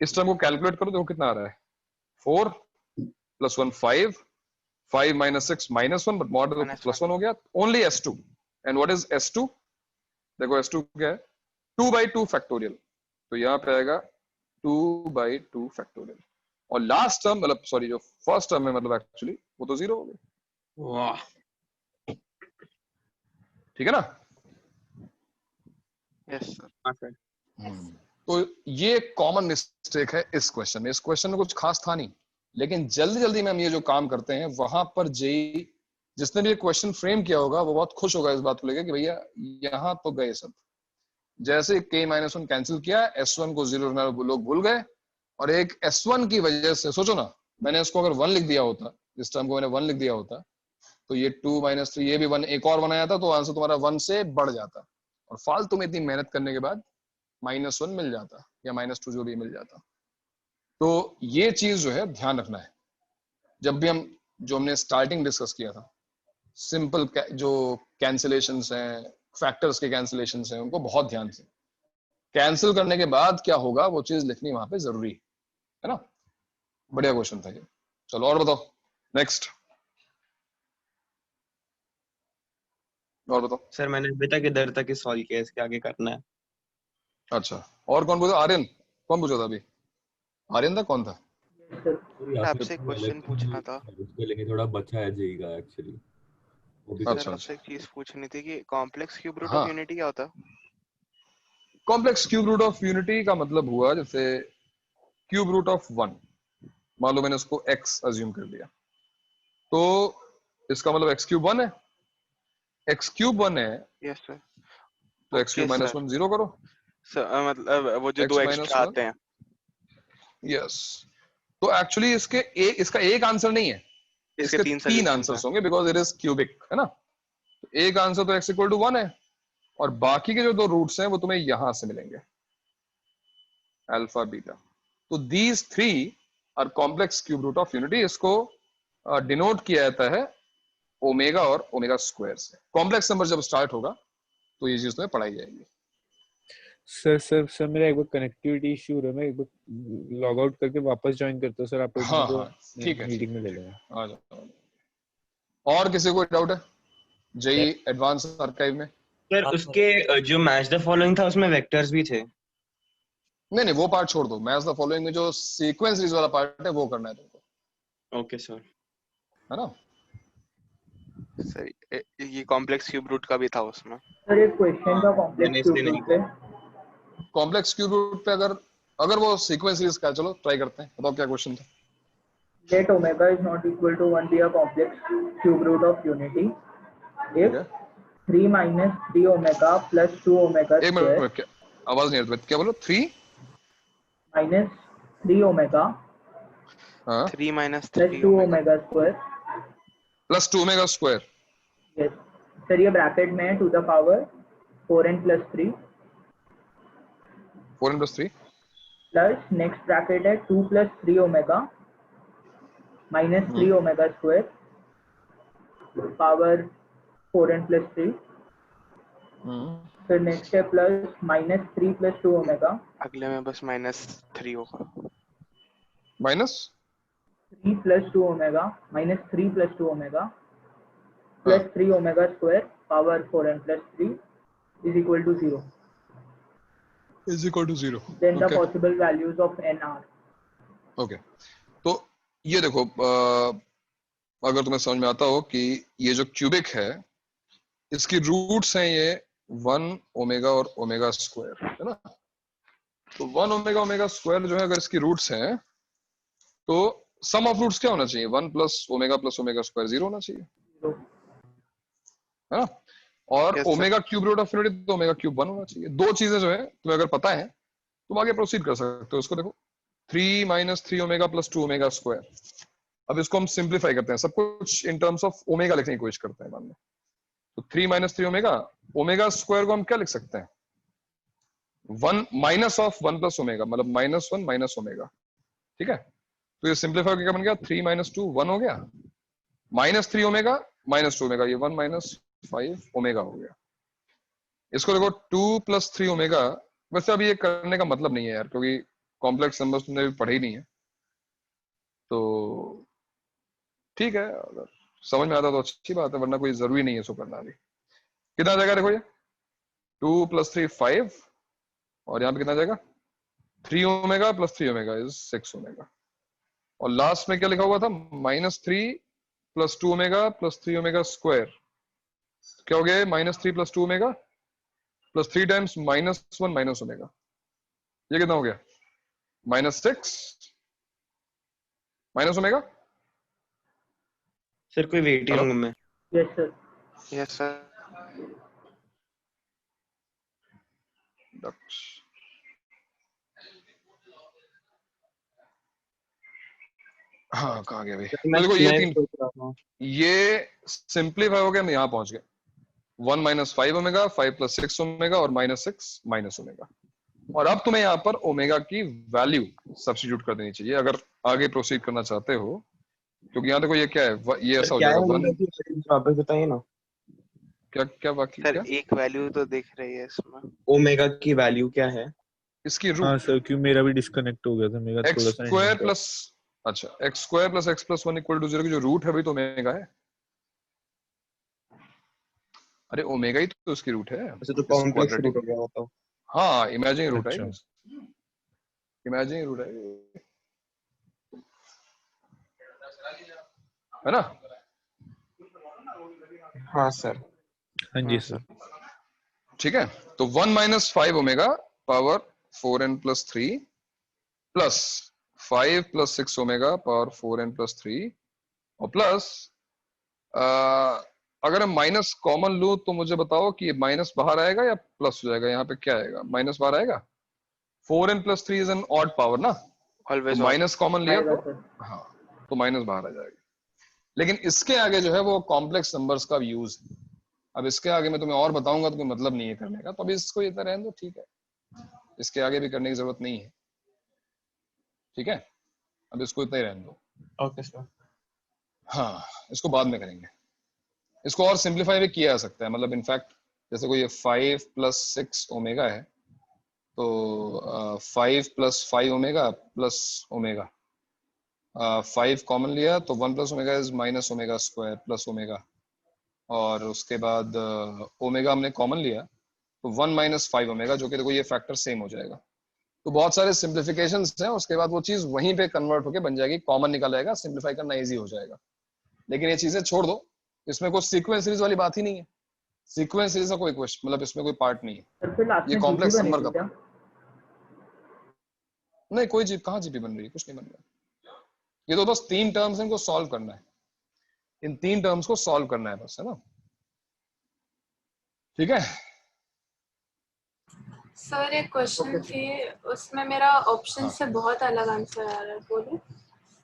इस टर्म को कैलकुलेट करो, देखो कितना आ रहा है, 4 plus 1 5, 5 minus 6 minus 1, but mod plus 1 हो गया, only S2। And what is S2, देखो S2 क्या है, 2 बाई 2 फैक्टोरियल, तो यहाँ पे आएगा 2 बाई 2 फैक्टोरियल। और लास्ट टर्म मतलब सॉरी जो फर्स्ट टर्म है मतलब एक्चुअली वो तो 0 हो गया। वाह, ठीक है ना? Yes sir. तो ये कॉमन मिस्टेक है इस क्वेश्चन में। इस क्वेश्चन में कुछ खास था नहीं, लेकिन जल्दी जल्दी में हम ये जो काम करते हैं वहां पर जेई जिसने भी ये क्वेश्चन फ्रेम किया होगा वो बहुत खुश होगा इस बात को लेकर कि भैया यहाँ तो गए सब। जैसे k-1 कैंसिल किया, S1 को 0 लोग भूल गए, और एक S1 की वजह से सोचो ना, मैंने इसको अगर 1 लिख दिया होता, इस टर्म को मैंने 1 लिख दिया होता, तो ये 2 माइनस 3, ये भी 1 एक और बनाया था, तो आंसर तुम्हारा 1 से बढ़ जाता, और फालतू में इतनी मेहनत करने के बाद -1 मिल जाता या -2 जो भी मिल जाता। तो ये चीज जो है ध्यान रखना है जब भी हम जो हमने स्टार्टिंग डिस्कस किया था, सिंपल जो कैंसिलेशंस हैं, फैक्टर्स के कैंसिलेशंस हैं, उनको बहुत ध्यान से कैंसिल करने के बाद क्या होगा वो चीज लिखनी वहां पे जरूरी है ना। बढ़िया क्वेश्चन था ये। चलो और बताओ, नेक्स्ट और बताओ। सर मैंने अभी तक इधर तक ही सॉल्व किया, इसके आगे करना है। अच्छा, और कौन पूछा? आर्यन, कौन पूछा था अभी? आर्यन था, कौन था? आपसे क्वेश्चन पूछना था, उसके लिए थोड़ा बचा है जेई का एक्चुअली। सर आपसे एक चीज पूछनी थी कि complex cube root of unity क्या होता है? Complex cube root of unity का मतलब हुआ जैसे क्यूब रूट ऑफ 1, मान लो मैंने उसको x अज्यूम कर लिया, तो इसका मतलब x क्यूब 1 है, x क्यूब 1 है, यस सर, तो x क्यूब माइनस 1 0 करो सर, मतलब वो जो दो एक्स्ट्रा आते हैं। यस, तो एक्चुअली इसका एक आंसर नहीं है, इसके तीन आंसर्स होंगे बिकॉज इट इज क्यूबिक, है ना। तो एक आंसर तो x इक्वल टू 1 है, और बाकी के जो दो रूट्स हैं वो तुम्हें यहां से मिलेंगे, अल्फा बीटा। तो these 3 are complex cube root of unity. इसको डिनोट किया जाता है ओमेगा और ओमेगा स्क्वायर से। कॉम्प्लेक्स नंबर जब स्टार्ट होगा तो ये चीज तुम्हें पढ़ाई जाएगी। सर मेरा एक बार कनेक्टिविटी इशू हो रहा है, मैं एक बार लॉग आउट करके वापस ज्वाइन करता हूं सर। आप हाँ, ठीक है, मीटिंग में ले लेना। आ जाओ। और किसी को डाउट है जेई एडवांस आर्काइव में? सर उसके जो मैच द फॉलोइंग था उसमें वेक्टर्स भी थे। नहीं वो पार्ट छोड़ दो, मैच द फॉलोइंग में जो सीक्वेंस रीज वाला पार्ट है वो करना है तुमको। ओके सर, है ना। सर ये कॉम्प्लेक्स क्यूब रूट का भी था उसमें। सर एक क्वेश्चन था कॉम्प्लेक्स क्यूब रूट पे। कॉम्प्लेक्स क्यूब रूट पे अगर वो सीक्वेंस सीरीज का, चलो ट्राई करते हैं। बताओ क्या क्वेश्चन था। Let omega is not equal to 1 be a complex cube root of unity if 3 minus 3 omega plus 2 omega एक मिनट, आवाज नहीं आ रही, क्या बोलो? 3 minus 3 omega 3 minus plus 2 omega square plus 2 omega square। yes sir, ये bracket में है to the power 4n plus 3 4n plus 3 plus next bracket है 2 plus 3 omega minus 3 omega square power 4n plus 3 फिर नेक्स्ट है plus minus 3 plus 2 omega। अगले में बस -3 होगा, -3 plus 2 omega minus 3 plus 2 omega plus 3 omega square power 4n plus 3 is equal to 0। is equal to 0। Then the possible values of n are। Okay, तो ये देखो, अगर तुम्हें समझ में आता हो कि ये जो क्यूबिक है इसकी रूट्स हैं ये 1 ओमेगा और ओमेगा स्क्वायर, है ना। तो 1 ओमेगा ओमेगा स्क्वायर जो है अगर इसकी रूट्स हैं तो सम ऑफ रूट्स क्या होना चाहिए? 1 प्लस ओमेगा स्क्वायर 0 होना चाहिए। है ना। और Yes, sir. Omega cube root of infinity तो ओमेगा क्यूब 1 होना चाहिए। दो चीजें जो है तुम्हें अगर पता है तुम आगे प्रोसीड कर सकते हो। इसको देखो 3 minus 3 omega plus 2 omega square. अब इसको हम सिंप्लीफाई करते हैं, सब कुछ इन टर्म्स ऑफ ओमेगा लिखने की कोशिश करते हैं मान लो। तो 3 माइनस 3 ओमेगा, ओमेगा स्क्वायर को हम क्या लिख सकते हैं 1 माइनस ऑफ 1 प्लस ओमेगा, मतलब माइनस 1 माइनस ओमेगा। ठीक है, तो ये सिंप्लीफाई करके क्या बन गया 3 माइनस 2 1 हो गया, माइनस 3 ओमेगा माइनस 2 ओमेगा, ये 1 माइनस 5 ओमेगा हो गया। इसको देखो 2 प्लस 3 ओमेगा। वैसे अभी ये करने का मतलब नहीं है यार, क्योंकि कॉम्प्लेक्स नंबर्स तुमने अभी पढ़े ही नहीं है, तो ठीक है अगर समझ में आता तो अच्छी बात है, वरना कोई जरूरी नहीं है इसको करना। अभी कितना आ जाएगा देखो ये 2 प्लस 3 5, और यहाँ पे कितना आ जाएगा 3 omega plus 3 omega is 6 omega. और लास्ट में क्या लिखा हुआ था minus 3 plus 2 omega plus 3 omega square. क्या हो गया minus 3 plus 2 omega plus 3 times minus 1 minus omega. ये कितना हो गया माइनस 6 माइनस ओमेगा। सर कोई वेटिंग रूम में? Yes sir. Yes, sir. हाँ कहाँ गया भाई। तो देखो ये तीन, ये सिंप्लीफाई हो गया, हम यहाँ पहुंच गए 1 माइनस 5 ओमेगा 5 प्लस 6 ओमेगा और माइनस 6 माइनस ओमेगा। और अब तुम्हें यहाँ पर ओमेगा की वैल्यू सब्स्टिट्यूट कर देनी चाहिए अगर आगे प्रोसीड करना चाहते हो, क्योंकि यहाँ देखो ये क्या है, ये ऐसा हो जाएगा 1। वापस बताइए ना क्या क्या बाकी सर क्या एक वैल्यू तो दिख रही है इसमें। ओमेगा की वैल्यू क्या है इसकी रूट। हाँ सर, क्यों मेरा भी डिस्कनेक्ट हो गया था, मेरा एक्स थोड़ा सा स्क्वायर प्लस, अच्छा x square plus x plus 1 equal to 0 की जो रूट है भाई तो ओमेगा है। अरे ओमेगा ही तो उसकी रूट है। अच्छा तो कॉम्प्लेक्स रूट हो गया वो तो। हाँ इमेजिन रूट है, अच्छा। इमेजिन रूट है ना। हाँ सर। हाँ जी सर। ठीक है, तो 1 minus 5 omega power 4n plus 3 plus 5 plus 6 omega power 4n plus 3 और प्लस अगर हम माइनस कॉमन लूं तो मुझे बताओ कि माइनस बाहर आएगा या प्लस हो जाएगा। यहाँ पे क्या आएगा माइनस बाहर आएगा। 4n plus 3 is an odd power ना, तो माइनस कॉमन लिया तो हाँ तो माइनस बाहर आ जाएगा। लेकिन इसके आगे जो है वो कॉम्प्लेक्स नंबर्स का यूज है। अब इसके आगे मैं तुम्हें और बताऊंगा तो कोई मतलब नहीं है करने का, तो अभी इसको इतना रहने दो ठीक है, इसके आगे भी करने की जरूरत नहीं है। ठीक है, अब इसको इतना ही रहने दो। Okay sir. हाँ इसको बाद में करेंगे। इसको और सिंप्लीफाई भी किया जा सकता है, मतलब इनफैक्ट जैसे कोई 5 प्लस 6 ओमेगा है तो 5 plus 5 omega plus omega, 5 common लिया तो 1 plus omega is minus omega square plus omega, और उसके बाद ओमेगा हमने कॉमन लिया तो 1 माइनस 5 ओमेगा, जो कि देखो ये फैक्टर सेम हो जाएगा। तो बहुत सारे सिंप्लीफिकेशंस हैं, उसके बाद वो चीज वहीं पे कन्वर्ट होके बन जाएगी, कॉमन निकल आएगा, सिंप्लीफाई करना इजी हो जाएगा। लेकिन ये चीजें छोड़ दो, इसमें कोई सीक्वेंस सीरीज वाली बात ही नहीं है। सीक्वेंस सीरीज का कोई क्वेश्चन मतलब इसमें कोई पार्ट नहीं है। ये कॉम्प्लेक्स नंबर का नहीं, कोई जीप कहाँ जीपी बन रही है, कुछ नहीं बन रहा। ये तो बस 3 टर्म्स इनको सॉल्व करना है, इन 3 टर्म्स को सॉल्व करना है बस, है ना। ठीक है सर एक क्वेश्चन थी, उसमें मेरा ऑप्शन से बहुत अलग आंसर आ रहा है, बोलो।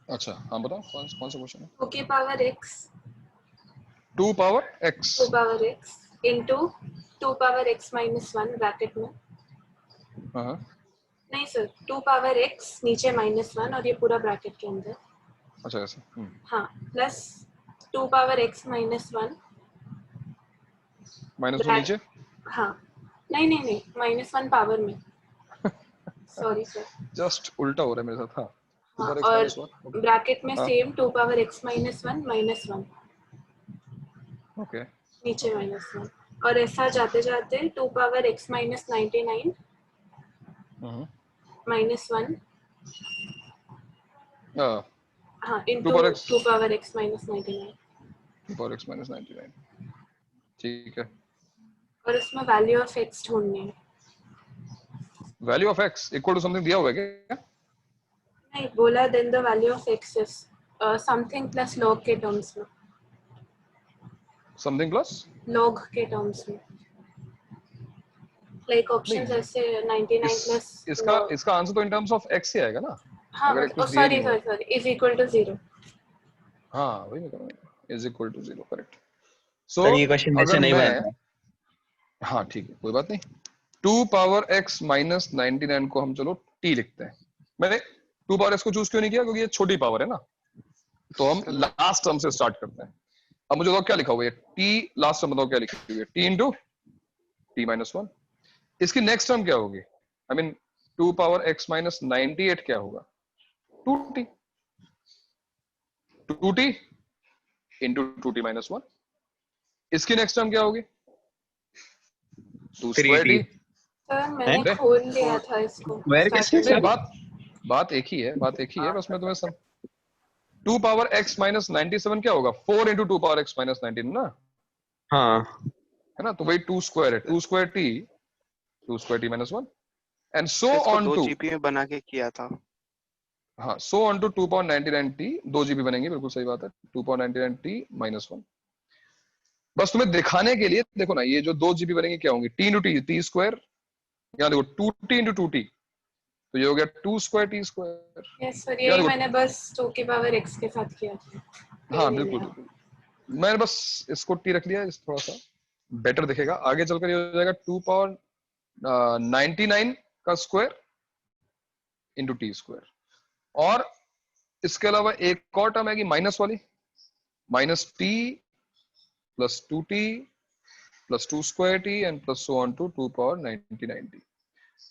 अच्छा हाँ बताओ कौन सा क्वेश्चन है। 2 की power x 2 power x 2 power x into 2 power x minus 1 bracket में। हाँ नहीं सर, 2 पावर x नीचे माइनस 1 और ये पूरा ब्रैकेट के अंदर। अच्छा ऐसे हाँ plus 2 power x minus 1 minus 1 नीचे। हाँ नहीं माइनस 1 पावर में सॉरी सर, जस्ट उल्टा हो रहा है मेरे साथ। हाँ हाँ, और ब्रैकेट में same 2 power x minus 1 minus 1 okay नीचे माइनस 1, और ऐसा जाते जाते 2 पावर x माइनस 99 माइनस 1 हाँ into 2 power x minus 99 2 power x minus 99। ठीक है, और इसमें वैल्यू ऑफ x ढूंढनी है। Value of x equal to something दिया हुआ है क्या? नहीं बोला, then the value of x is something plus log के टर्म्स में। समथिंग प्लस log के टर्म्स में, लाइक ऑप्शंस नहीं, ऐसे 99 प्लस इसका आंसर तो इन टर्म्स ऑफ x ही आएगा ना, हाँ अगर मतलब कुछ दिया सॉरी नहीं हुआ। Sorry sorry is equal to 0। हाँ वही मैं कह रहा हूँ, is equal to 0, correct. So sir ये क्वेश्चन अगर जैसे नहीं बना मैं, था। हाँ ठीक है कोई बात नहीं, 2 पावर x माइनस 99 को हम चलो t लिखते हैं। मैंने 2 पावर x को चूज क्यों नहीं किया, क्योंकि ये छोटी पावर है ना, तो हम लास्ट टर्म से स्टार्ट करते हैं। अब मुझे बताओ क्या लिखा हुआ है, t लास्ट टर्म बताओ क्या लिखी हुई है, t इंटू t माइनस 1। इसकी नेक्स्ट टर्म क्या होगी, I mean 2 power x minus 98 क्या होगा, 2t, 2t into 2t minus 1। इसकी नेक्स्ट टर्म क्या होगी, 2 स्क्वायर t। सर मैंने खोल लिया था इसको नहीं, बात एक ही है, बात एक ही है, बस मैं तुम्हें 2 पावर x माइनस 97 क्या होगा, 4 इंटू 2 पावर x माइनस 19 ना, हाँ है ना, तो वही 2 स्क्वायर है, 2 square t minus 1 and so on to, 2 GB में बना के किया था। हाँ so on to 2 power 99 t, 2 GB बनेंगे, बिल्कुल सही बात है, 2 पावर 99 t माइनस 1। बस तुम्हें दिखाने के लिए देखो ना, ये जो 2 जीबी बनेंगे क्या होंगे, t इंटू टी स्क्वायर, यहाँ देखो 2t इंटू 2t, तो ये हो गया 2 square t square. Yes sir यही मैंने बस 2 की पावर x के साथ किया था। हाँ बिल्कुल बिल्कुल, मैंने बस इसको t रख लिया, इस थोड़ा सा बेटर दिखेगा, आगे चलकर ये हो जाएगा 2 पावर 99 का स्क्वायर इंटू टी स्क्वायर। और इसके अलावा एक और टर्म है माइनस वाली, minus t plus 2t plus 2 square t and plus so on to 2 power 99 t।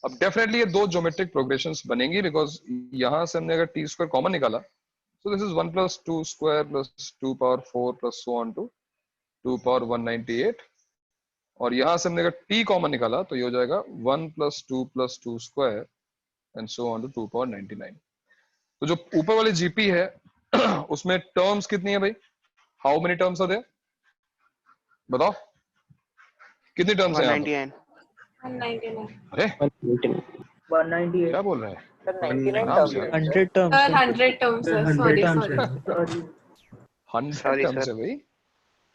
अब डेफिनेटली ये दो ज्योमेट्रिक प्रोग्रेशंस बनेंगी, बिकॉज यहां से हमने अगर टी स्क्वायर कॉमन निकाला, so this is 1 plus 2 square plus 2 power 4 plus so on to 2 power 198, और यहां से हमने अगर t कॉमन निकाला तो ये हो जाएगा 1 plus 2 square and so on to 2 power 99। तो जो ऊपर वाली जीपी है उसमें टर्म्स कितनी है भाई, how many terms are there, बताओ कितनी टर्म्स है यहाँ पर? 199 अरे 198 क्या बोल रहे हैं, सर 99 आराम से, 100 टर्म्स सर 100 टर्म्स है, सॉरी सॉरी 100 टर्म्स है भाई,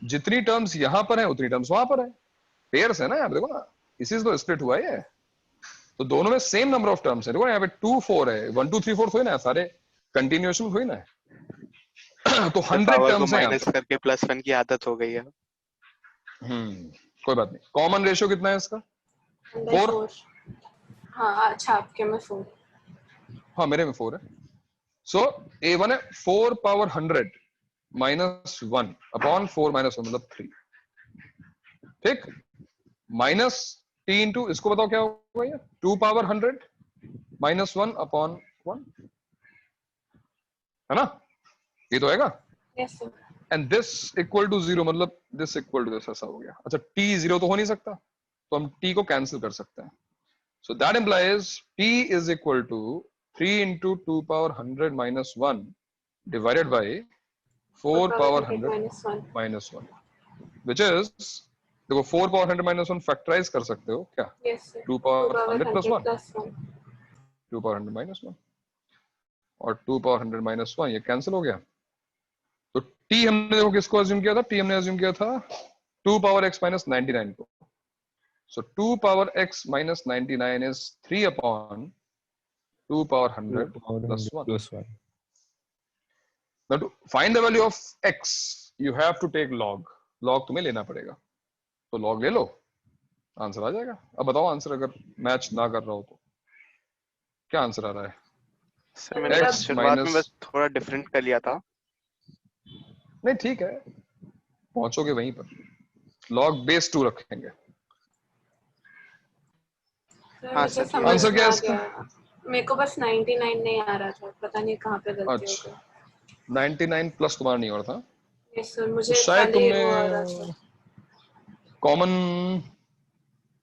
जितनी टर्म्स यहाँ पर है उतनी टर्म्स वहां पर है, पेयर्स है ना, यहाँ पे देखो ना, इसी से तो स्प्लिट हुआ है, तो दोनों में सेम नंबर ऑफ टर्म्स है, देखो यहाँ पे 2 4 है, 1 2 3 4 थोड़ी ना है, सारे कंटिन्यूएशन थोड़ी ना है। तो 100 टर्म्स है माइनस करके +1 की आदत हो गई है। कोई बात नहीं, कॉमन रेशियो कितना है इसका, 4। हाँ अच्छा आपके में 4, हाँ मेरे में 4 है। सो a1 है 4 पावर 100 माइनस 1 अपॉन 4 माइनस 1 मतलब 3, ठीक, माइनस t इंटू इसको बताओ क्या होगा, ये 2 पावर 100 माइनस 1 अपॉन 1, है ना, ये तो आएगा। Yes sir, and this equal to 0, मतलब दिस इक्वल टू दिस, ऐसा हो गया। अच्छा t 0 तो हो नहीं सकता, तो हम t को कैंसिल कर सकते हैं, so that implies t is equal to 3 into 2 power 100 minus 1 divided by 4 power 100 minus 1, which is, देखो 4 power 100 minus 1 फैक्टराइज कर सकते हो क्या, yes sir 2 power 100 plus 1, 1 2 power 100 minus 1 और 2 power 100 minus 1 ये कैंसिल हो गया। तो t हमने देखो किसको अज्यूम किया था, t हमने अज्यूम किया था 2 power x minus 99 को, so 2 power x minus 99 is 3 upon 2 power 100 plus 1. Now to find the value of x, you have to take log. log तुम्हें लेना पड़ेगा, तो log ले लो, आंसर आ जाएगा। अब बताओ आंसर अगर मैच ना कर रहा हो तो क्या आंसर आ रहा है? सर मैंने शुरुआत में बस थोड़ा डिफरेंट कर लिया था। नहीं ठीक है, पहुंचोगे वहीं पर, log बेस 2 रखेंगे। हाँ सर आंसर क्या है इसका? मेरे को बस 99 नहीं आ रहा था, पता नहीं कहाँ पे गलती हो गई। 99 प्लस तुम्हारा नहीं हो रहा था? यस सर, मुझे शायद तुमने कॉमन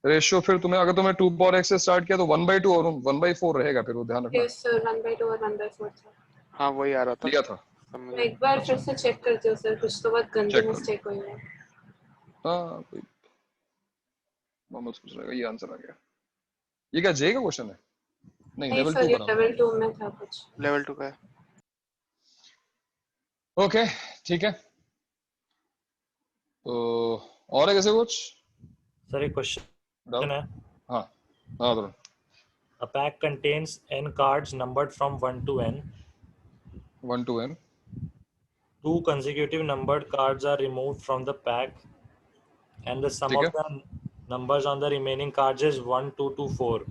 रेशियो, फिर तुम्हें अगर तुमने 2 पावर x से स्टार्ट किया तो 1/2 और 1/4 रहेगा, फिर वो ध्यान रखना। यस सर 1/2 और 1/4 था। हाँ वही आ रहा था, लिया था। मैं एक बार फिर से चेक करती हूँ सर, कुछ तो बहुत गंदी मिस्टेक हुई है। हाँ कोई मोहम्मद पूछ रहा है, ये आंसर आ गया। ये क्या जे का क्वेश्चन है? नहीं लेवल 2 का, लेवल 2 में था कुछ, लेवल 2 का है। ओके ठीक है, तो और है कैसे कुछ सर एक क्वेश्चन है. हाँ हाँ तो A pack contains n cards numbered from 1 to n. 1 to n. 2 consecutive numbered cards are removed from the pack, and the sum of the numbers on the remaining cards is 1, 2 to 4.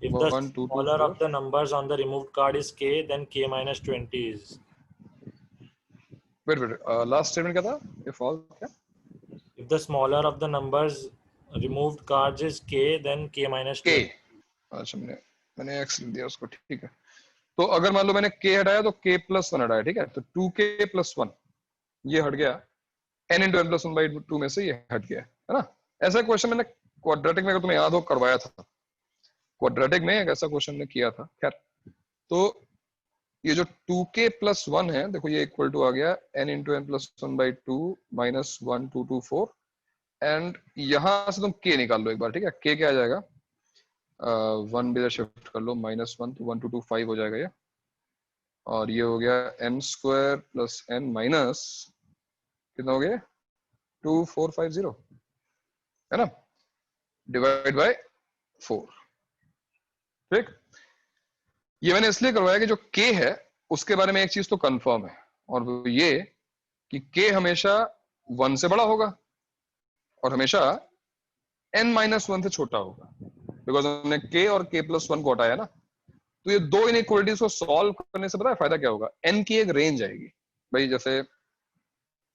If the 1, 2, smaller 4. of the numbers on the removed card is k, then k minus 20 is. Wait. Last statement क्या था? If all क्या? If the smaller of the numbers removed cards is k, then k minus 20. अच्छा मैंने x लिख दिया उसको, ठीक है. तो अगर मान लो मैंने k हटाया तो k plus 1 हटाया, ठीक है. तो 2k plus 1 ये हट गया, n into n plus 1 by 2 में से ये हट गया, है ना. ऐसा क्वेश्चन मैंने क्वाड्रेटिक में, अगर तुम्हें याद हो, करवाया था. क्वाड्रेटिक में एक ऐसा क्वेश्चन ने किया था. खैर, तो ये जो 2k plus 1 है, देखो ये इक्वल टू आ गया n into n plus 1 by 2 minus 1 2 2 4. And यहां से तुम k निकाल लो एक बार, ठीक है. k क्या आ जाएगा, 1 भी शिफ्ट कर लो, -1 तो 1 2 2 5 हो जाएगा ये. और ये हो गया m square plus n minus कितना हो गया 2450, है ना, डिवाइड बाय 4. ठीक. ये मैंने इसलिए करवाया कि जो k है उसके बारे में एक चीज तो कंफर्म है, और वो ये कि k हमेशा 1 से बड़ा होगा और हमेशा n-1 से छोटा होगा, बिकॉज हमने k और k plus 1 को हटाया ना. तो ये दो इनइक्वालिटीज को सॉल्व करने से पता है फायदा क्या होगा, n की एक रेंज आएगी भाई. जैसे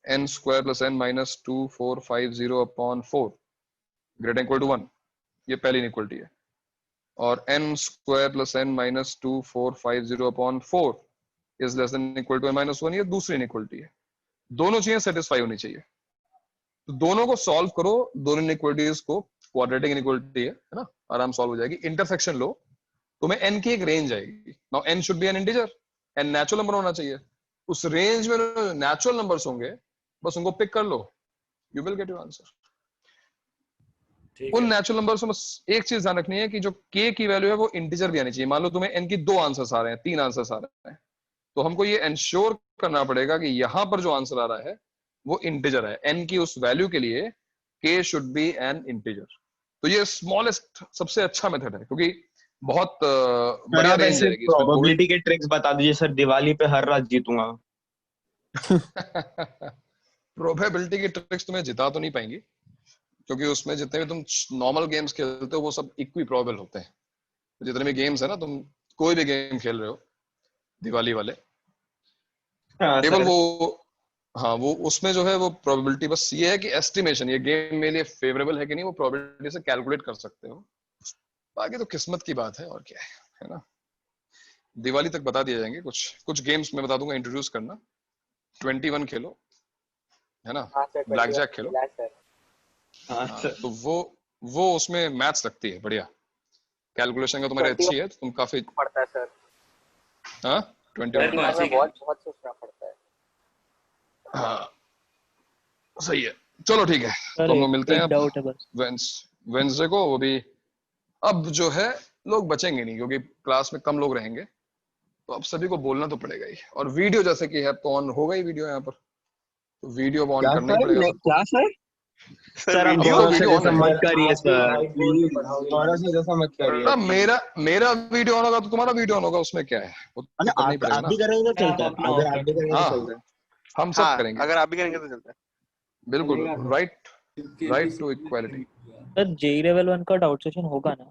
n square plus n minus 2450 upon 4 greater equal to 1, ये पहली इनइक्वालिटी है. और n square plus n minus 2450 upon 4 is less than equal to n-1, ये दूसरी इनइक्वालिटी है. दोनों चीजें सेटिस्फाई होनी चाहिए. तो दोनों को सॉल्व करो, दोनों इनइक्वालिटीज को, क्वाड्रेटिक इनइक्वालिटी है ना, आराम सॉल्व हो जाएगी. इंटरसेक्शन लो, तुम्हें n की एक रेंज आएगी. Now n should be N integer, n natural number होना चाहिए. उस रेंज में नेचुरल नंबर्स होंगे, बस उनको पिक कर लो, you will get your answer. उन नेचुरल नंबर्स में बस एक चीज ध्यान रखनी है कि जो k की वैल्यू है वो इंटीजर भी आनी चाहिए. मान लो तुम्हें n की 2 आंसर्स आ रहे हैं, 3 आंसर्स आ रहे हैं, तो हमको ये एंश्योर करना पड़ेगा कि यहां पर जो आंसर आ रहा है वो इंटीजर है. n की उस वैल्यू के लिए k should be N integer. तो ये स्मॉलेस्ट सबसे अच्छा मेथड है, क्योंकि बहुत बढ़िया रेंज रहेगी. प्रोबेबिलिटी के ट्रिक्स बता दीजिए सर, दिवाली पे हर रात जीतूंगा. प्रोबेबिलिटी की ट्रिक्स तुम्हें जिता तो नहीं पाएंगी, क्योंकि उसमें जितने भी तुम नॉर्मल गेम्स खेलते हो वो सब इक्वी प्रोबेबल होते हैं. जितने भी गेम्स है ना, तुम कोई भी गेम खेल रहे हो दिवाली वाले, केवल वो, हाँ, वो उसमें जो है वो प्रोबेबिलिटी बस ये है कि एस्टिमेशन, ये गेम मेरे लिए फेवरेबल है कि नहीं, वो प्रोबेबिलिटी से कैलकुलेट कर सकते हो. बाकी तो किस्मत की बात है, और क्या है ना. दिवाली तक बता दिए जाएंगे. कुछ गेम्स में बता दूंगा, इंट्रोड्यूस करना. 21 खेलो, है ना, ब्लैक जैक खेलो. तो वो उसमें मैथ्स लगती है बढ़िया, कैलकुलेशन का तुम्हारी अच्छी है, तो तुम काफी पड़ता है सर. हाँ, 21 बहुत सोचना पड़ता है. हाँ सही है. चलो ठीक है, तो हम लोग मिलते हैं वेंसडे को. वो भी अब जो है लोग बचेंगे नहीं, क्योंकि क्लास में कम लोग रहेंगे, तो अब सभी को बोलना तो पड़ेगा ही. और वीडियो जैसे कि है तो ऑन होगा ही वीडियो यहाँ पर, तो वीडियो ऑन करना ही पड़ेगा. क्लास है सर, आप जैसा मत करिए सर, जैसा मत करिए. मेरा वीडियो ऑन होगा तो तुम्हारा वीडियो ऑन होगा, उसमें क्या है, आप भी करेंगे तो चलता है, अगर आप भी करेंगे तो चलता है. हम सब करेंगे, अगर आप भी करेंगे तो चलता है. बिल्कुल. Right to equality. Sir JEE level 1 का डाउट सेशन होगा ना?